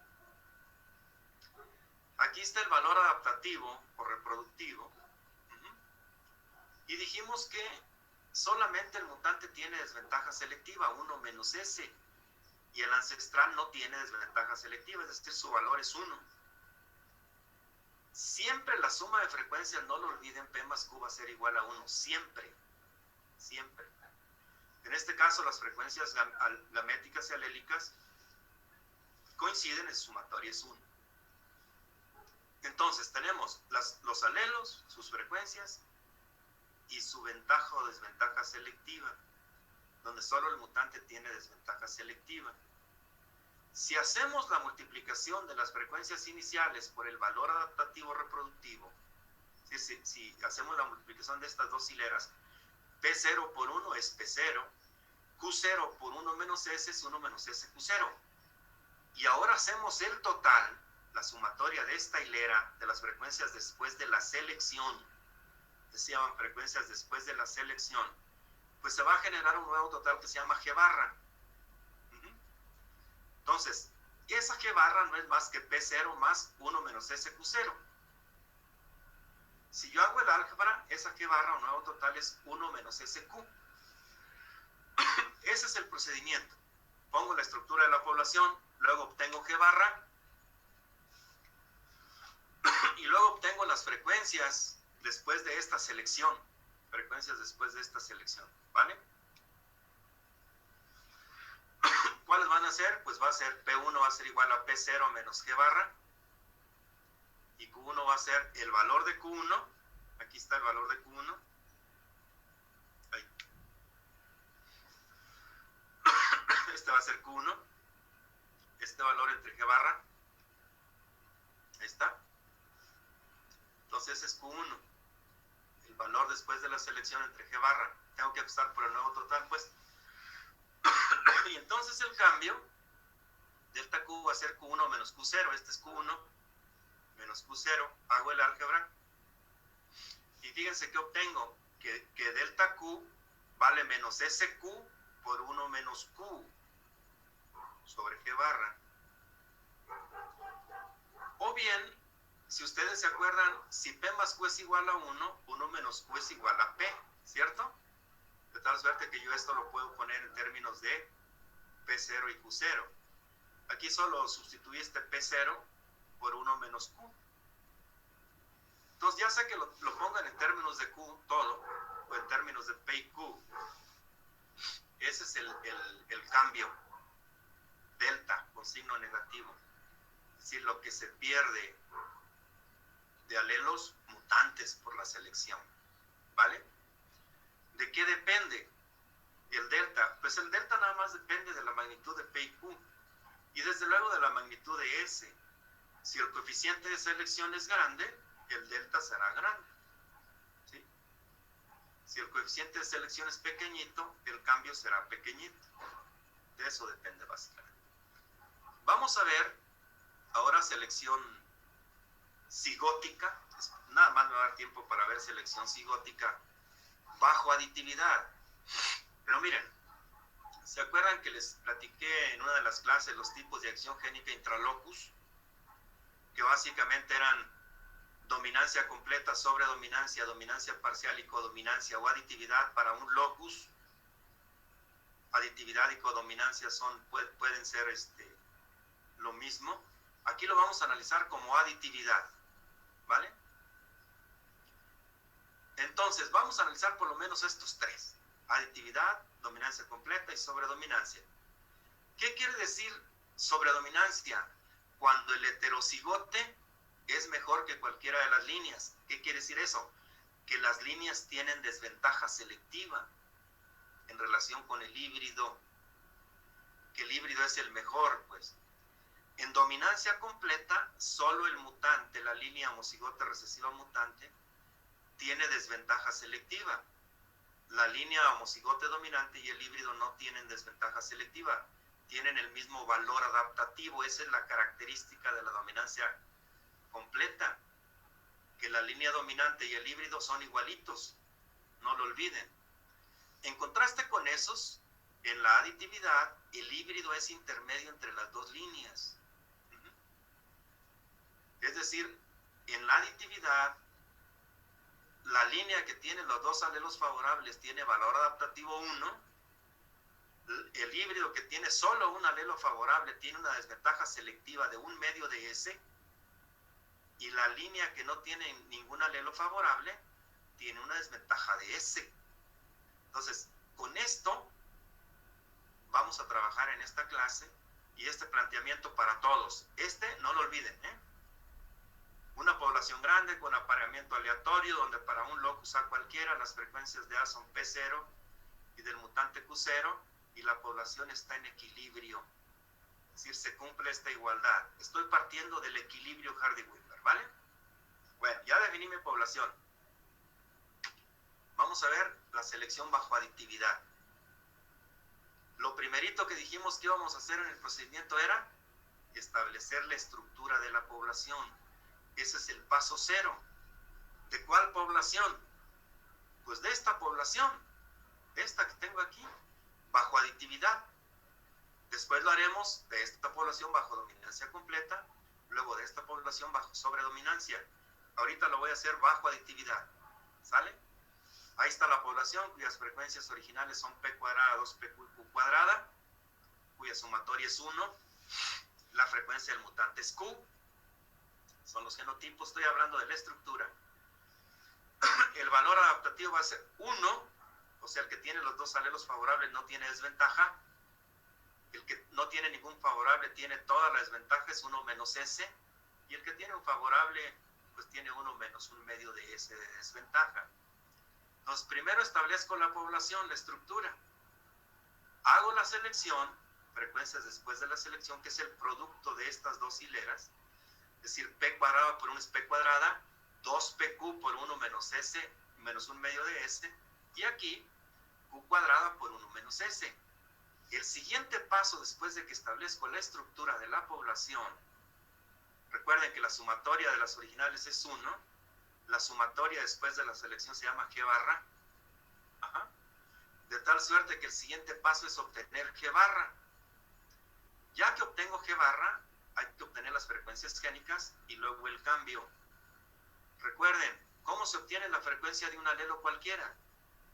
Aquí está el valor adaptativo o reproductivo. Y dijimos que solamente el mutante tiene desventaja selectiva, 1 menos S. Y el ancestral no tiene desventaja selectiva, es decir, su valor es 1. Siempre la suma de frecuencias, no lo olviden, P más Q va a ser igual a 1. Siempre. Siempre. En este caso, las frecuencias gaméticas y alélicas coinciden, en sumatoria es 1. Entonces, tenemos los alelos, sus frecuencias y su ventaja o desventaja selectiva, donde solo el mutante tiene desventaja selectiva. Si hacemos la multiplicación de las frecuencias iniciales por el valor adaptativo reproductivo, si hacemos la multiplicación de estas dos hileras, P0 por 1 es P0, Q0 por 1 menos S es 1 menos S Q0. Y ahora hacemos el total, la sumatoria de esta hilera de las frecuencias después de la selección, que se llaman frecuencias después de la selección, pues se va a generar un nuevo total que se llama G barra. Entonces, esa G barra no es más que P0 más 1 menos SQ0. Si yo hago el álgebra, esa G barra o nuevo total es 1 menos SQ. Ese es el procedimiento. Pongo la estructura de la población, luego obtengo G barra, y luego obtengo las frecuencias después de esta selección. Frecuencias después de esta selección, ¿vale? ¿Cuáles van a ser? Pues va a ser P1 va a ser igual a P0 menos G barra, y Q1 va a ser el valor de Q1. Aquí está el valor de Q1. Ahí. Este va a ser Q1. Este valor entre G barra. Ahí está. Entonces es Q1. El valor después de la selección entre G barra. Tengo que ajustar por el nuevo total, pues. Y entonces el cambio, delta Q va a ser Q1 menos Q0. Este es Q1 menos Q0. Hago el álgebra. Y fíjense que obtengo que delta Q vale menos SQ por 1 menos Q sobre G barra. O bien, si ustedes se acuerdan, si P más Q es igual a 1, 1 menos Q es igual a P, ¿cierto? De tal suerte que yo esto lo puedo poner en términos de P0 y Q0. Aquí solo sustituí este P0 por 1 menos Q. Entonces ya sé que lo pongan en términos de Q todo, o en términos de P y Q. Ese es el cambio. signo negativo. Es decir, lo que se pierde de alelos mutantes por la selección, ¿vale? ¿De qué depende el delta? Pues el delta nada más depende de la magnitud de P y Q, y desde luego de la magnitud de S. Si el coeficiente de selección es grande, el delta será grande, ¿sí? Si el coeficiente de selección es pequeñito, el cambio será pequeñito. De eso depende básicamente. Vamos a ver ahora selección cigótica. Nada más me va a dar tiempo para ver selección cigótica bajo aditividad. Pero miren, ¿se acuerdan que les platiqué en una de las clases los tipos de acción génica intralocus? Que básicamente eran dominancia completa, sobredominancia, dominancia parcial y codominancia, o aditividad para un locus. Aditividad y codominancia pueden ser lo mismo. Aquí lo vamos a analizar como aditividad, ¿vale? Entonces, vamos a analizar por lo menos estos tres: aditividad, dominancia completa y sobredominancia. ¿Qué quiere decir sobredominancia? Cuando el heterocigote es mejor que cualquiera de las líneas. ¿Qué quiere decir eso? Que las líneas tienen desventaja selectiva en relación con el híbrido, que el híbrido es el mejor, pues. En dominancia completa, solo el mutante, la línea homocigote recesiva mutante, tiene desventaja selectiva. La línea homocigote dominante y el híbrido no tienen desventaja selectiva, tienen el mismo valor adaptativo. Esa es la característica de la dominancia completa, que la línea dominante y el híbrido son igualitos, no lo olviden. En contraste con esos, en la aditividad, el híbrido es intermedio entre las dos líneas. Es decir, en la aditividad, la línea que tiene los dos alelos favorables tiene valor adaptativo 1. El híbrido que tiene solo un alelo favorable tiene una desventaja selectiva de 1/2 de S. Y la línea que no tiene ningún alelo favorable tiene una desventaja de S. Entonces, con esto vamos a trabajar en esta clase, y este planteamiento para todos. No lo olviden, ¿eh? Una población grande con apareamiento aleatorio, donde para un locus A cualquiera las frecuencias de A son P0 y del mutante Q0, y la población está en equilibrio. Es decir, se cumple esta igualdad. Estoy partiendo del equilibrio Hardy-Wimber, ¿vale? Bueno, ya definí mi población. Vamos a ver la selección bajo aditividad. Lo primerito que dijimos que íbamos a hacer en el procedimiento era establecer la estructura de la población. Ese es el paso 0. ¿De cuál población? Pues de esta población, esta que tengo aquí, bajo aditividad. Después lo haremos de esta población bajo dominancia completa, luego de esta población bajo sobredominancia. Ahorita lo voy a hacer bajo aditividad, ¿sale? Ahí está la población cuyas frecuencias originales son P cuadrada, 2P Q cuadrada, cuya sumatoria es 1. La frecuencia del mutante es Q. Son los genotipos, estoy hablando de la estructura. El valor adaptativo va a ser 1, o sea, el que tiene los dos alelos favorables no tiene desventaja. El que no tiene ningún favorable tiene toda la desventaja, es 1 menos S. Y el que tiene un favorable, pues tiene 1 menos 1/2 de S de desventaja. Entonces, primero establezco la población, la estructura. Hago la selección, frecuencias después de la selección, que es el producto de estas dos hileras. Es decir, P cuadrada por 1 es P cuadrada, 2PQ por 1 menos S, menos 1/2 de S, y aquí Q cuadrada por 1 menos S. El siguiente paso, después de que establezco la estructura de la población, recuerden que la sumatoria de las originales es 1, la sumatoria después de la selección se llama G barra, de tal suerte que el siguiente paso es obtener G barra. Ya que obtengo G barra, hay que obtener las frecuencias génicas y luego el cambio. Recuerden, ¿cómo se obtiene la frecuencia de un alelo cualquiera?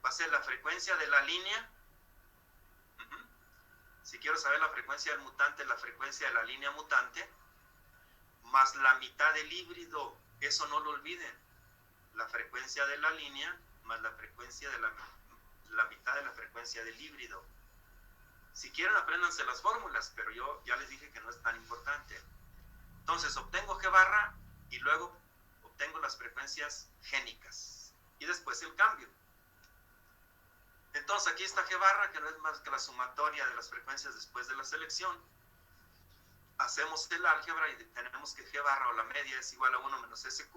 Va a ser la frecuencia de la línea. Si quiero saber la frecuencia del mutante, la frecuencia de la línea mutante, más la mitad del híbrido. Eso no lo olviden. La frecuencia de la línea más la frecuencia de la mitad de la frecuencia del híbrido. Si quieren, apréndanse las fórmulas, pero yo ya les dije que no es tan importante. Entonces, obtengo G barra y luego obtengo las frecuencias génicas. Y después el cambio. Entonces, aquí está G barra, que no es más que la sumatoria de las frecuencias después de la selección. Hacemos el álgebra y tenemos que G barra o la media es igual a 1 menos SQ.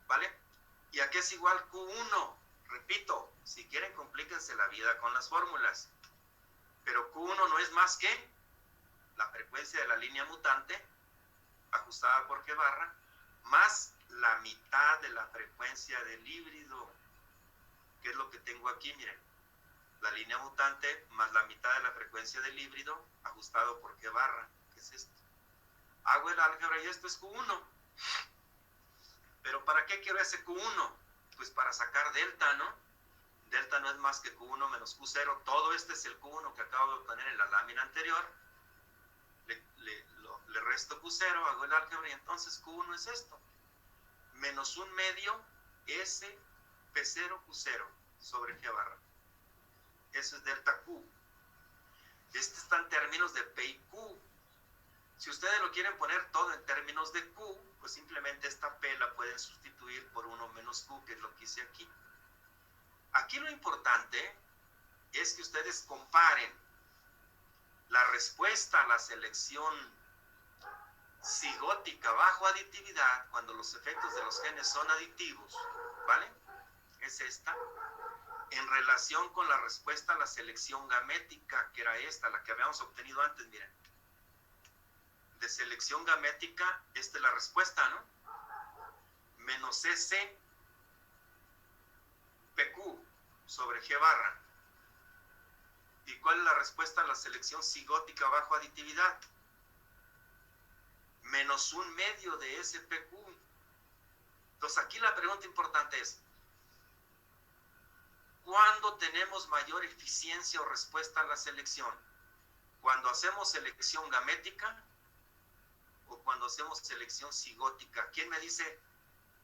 ¿Vale? ¿Y a qué es igual Q1? Repito, si quieren, complíquense la vida con las fórmulas. Pero Q1 no es más que la frecuencia de la línea mutante, ajustada por G barra, más la mitad de la frecuencia del híbrido. ¿Qué es lo que tengo aquí? Miren, la línea mutante más la mitad de la frecuencia del híbrido, ajustado por G barra. ¿Qué es esto? Hago el álgebra y esto es Q1. ¿Pero para qué quiero ese Q1? Pues para sacar delta, ¿no? Delta no es más que Q1 menos Q0. Todo este es el Q1 que acabo de obtener en la lámina anterior. Le resto Q0, hago el álgebra y entonces Q1 es esto. Menos un medio S P0 Q0 sobre G barra. Eso es delta Q. Este está en términos de P y Q. Si ustedes lo quieren poner todo en términos de Q, pues simplemente esta P la pueden sustituir por 1 menos Q, que es lo que hice aquí. Aquí lo importante es que ustedes comparen la respuesta a la selección cigótica bajo aditividad, cuando los efectos de los genes son aditivos, ¿vale? Es esta, en relación con la respuesta a la selección gamética, que era esta, la que habíamos obtenido antes, miren. De selección gamética, esta es la respuesta, ¿no? Menos S PQ sobre G barra. ¿Y cuál es la respuesta a la selección cigótica bajo aditividad? Menos un medio de SPQ. Entonces aquí la pregunta importante es, ¿cuándo tenemos mayor eficiencia o respuesta a la selección? ¿Cuando hacemos selección gamética o cuando hacemos selección cigótica? ¿Quién me dice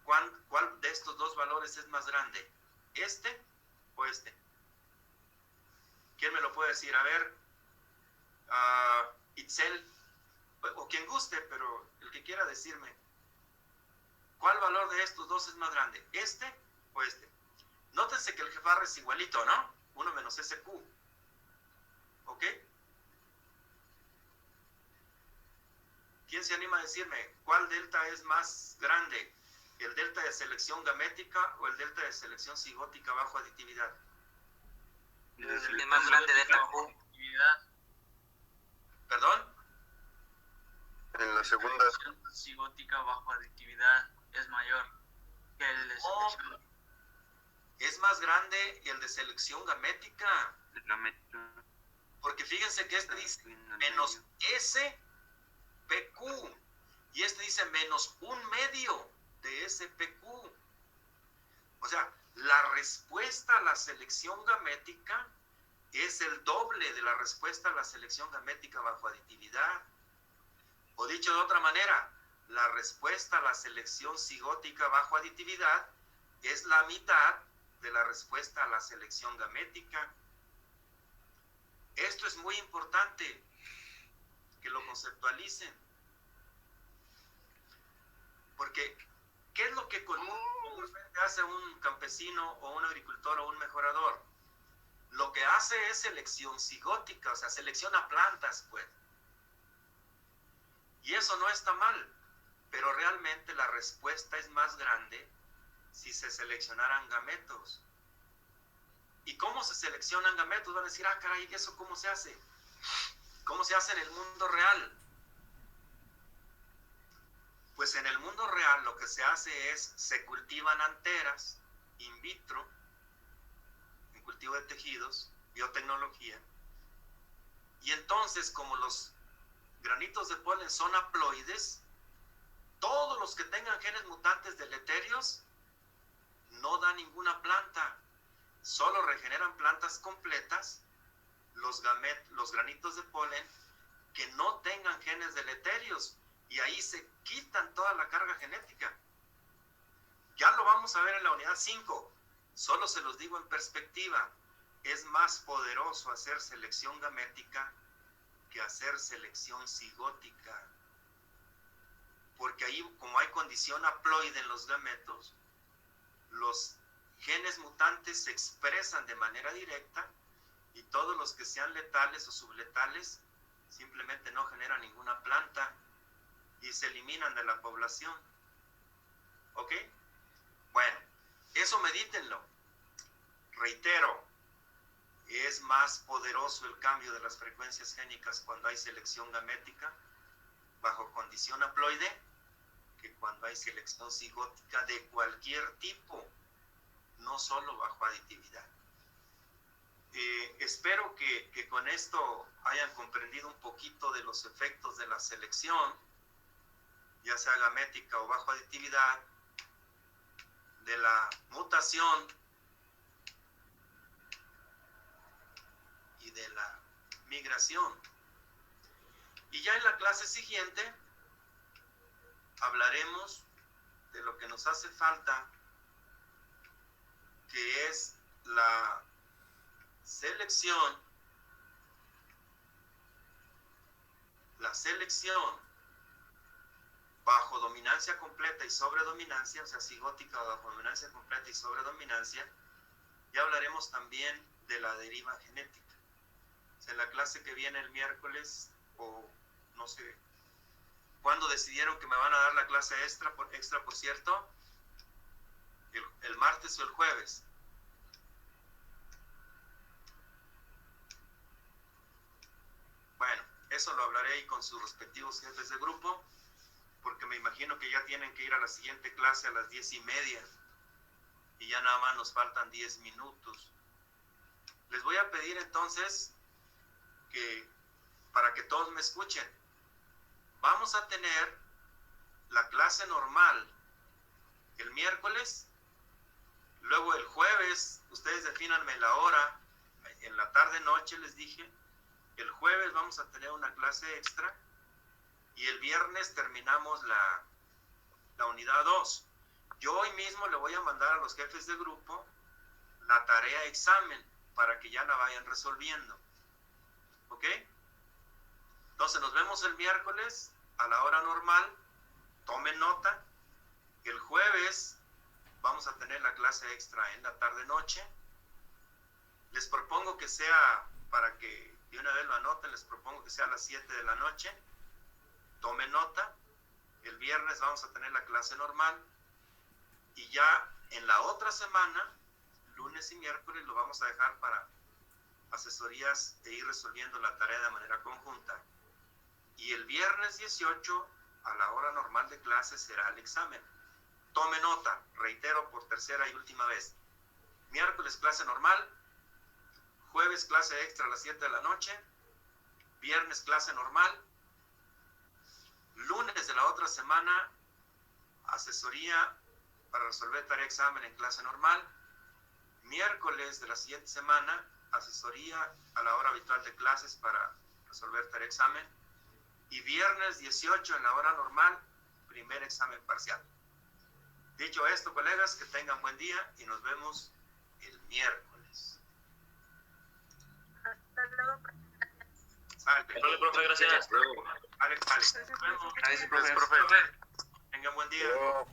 cuál de estos dos valores es más grande? ¿Este o este? ¿Quién me lo puede decir? A ver, Itzel, o quien guste, pero el que quiera decirme, ¿cuál valor de estos dos es más grande? ¿Este o este? Nótense que el G barra es igualito, ¿no? 1 menos SQ. ¿Ok? ¿Quién se anima a decirme cuál delta es más grande? ¿El delta de selección gamética o el delta de selección cigótica bajo aditividad? El más grande delta Q. ¿Perdón? En la segunda. La selección cigótica bajo aditividad es mayor que el de selección. Es más grande el de selección gamética. Porque fíjense que este dice menos S PQ y este dice menos un medio de SPQ. O sea, la respuesta a la selección gamética es el doble de la respuesta a la selección gamética bajo aditividad. O dicho de otra manera, la respuesta a la selección cigótica bajo aditividad es la mitad de la respuesta a la selección gamética. Esto es muy importante que lo conceptualicen. Porque, ¿qué es lo que comúnmente hace un campesino o un agricultor o un mejorador? Lo que hace es selección cigótica, o sea, selecciona plantas, pues. Y eso no está mal, pero realmente la respuesta es más grande si se seleccionaran gametos. ¿Y cómo se seleccionan gametos? Van a decir, ah, caray, ¿eso cómo se hace? ¿Cómo se hace en el mundo real? Pues en el mundo real lo que se hace es, se cultivan anteras in vitro, en cultivo de tejidos, biotecnología, y entonces como los granitos de polen son haploides, todos los que tengan genes mutantes deleterios no dan ninguna planta, solo regeneran plantas completas los granitos de polen que no tengan genes deleterios, y ahí se quitan toda la carga genética. Ya lo vamos a ver en la unidad 5, solo se los digo en perspectiva. es más poderoso hacer selección gamética que hacer selección cigótica. Porque ahí, como hay condición haploide en los gametos, los genes mutantes se expresan de manera directa y todos los que sean letales o subletales simplemente no generan ninguna planta y se eliminan de la población. ¿Ok? Bueno, eso medítenlo. Reitero, es más poderoso el cambio de las frecuencias génicas cuando hay selección gamética bajo condición haploide que cuando hay selección cigótica de cualquier tipo, no solo bajo aditividad. Espero que con esto hayan comprendido un poquito de los efectos de la selección, ya sea gamética o bajo aditividad, de la mutación y de la migración. Y ya en la clase siguiente hablaremos de lo que nos hace falta, que es la selección bajo dominancia completa y sobredominancia, o sea, cigótica bajo dominancia completa y sobredominancia. Ya hablaremos también de la deriva genética. O sea, en la clase que viene el miércoles, o no sé, ¿cuándo decidieron que me van a dar la clase extra, por cierto? ¿El martes o el jueves? Bueno, eso lo hablaré ahí con sus respectivos jefes de grupo, porque me imagino que ya tienen que ir a la siguiente clase a las 10:30 y ya nada más nos faltan 10 minutos. Les voy a pedir entonces que, para que todos me escuchen, vamos a tener la clase normal el miércoles, luego el jueves, ustedes defínanme la hora, en la tarde-noche les dije, el jueves vamos a tener una clase extra y el viernes terminamos la unidad 2. Yo hoy mismo le voy a mandar a los jefes de grupo la tarea examen para que ya la vayan resolviendo. ¿Ok? Entonces nos vemos el miércoles a la hora normal. Tomen nota. El jueves vamos a tener la clase extra en la tarde-noche. Les propongo que sea, para que de una vez lo anoten, les propongo que sea a las 7 de la noche. Tomen nota. El viernes vamos a tener la clase normal. Y ya en la otra semana, lunes y miércoles, lo vamos a dejar para asesorías e ir resolviendo la tarea de manera conjunta. Y el viernes 18, a la hora normal de clase, será el examen. Tome nota, reitero por tercera y última vez. Miércoles clase normal, jueves clase extra a las 7 de la noche, viernes clase normal, lunes de la otra semana, asesoría para resolver tarea examen en clase normal, miércoles de la siguiente semana, asesoría a la hora habitual de clases para resolver tarea examen, y viernes 18 en la hora normal, primer examen parcial. Dicho esto, colegas, que tengan buen día y nos vemos el miércoles. Hasta luego. Sale. Vale, profe, gracias. Alex. Nos vemos. Gracias, profe. Tengan buen día. Yo-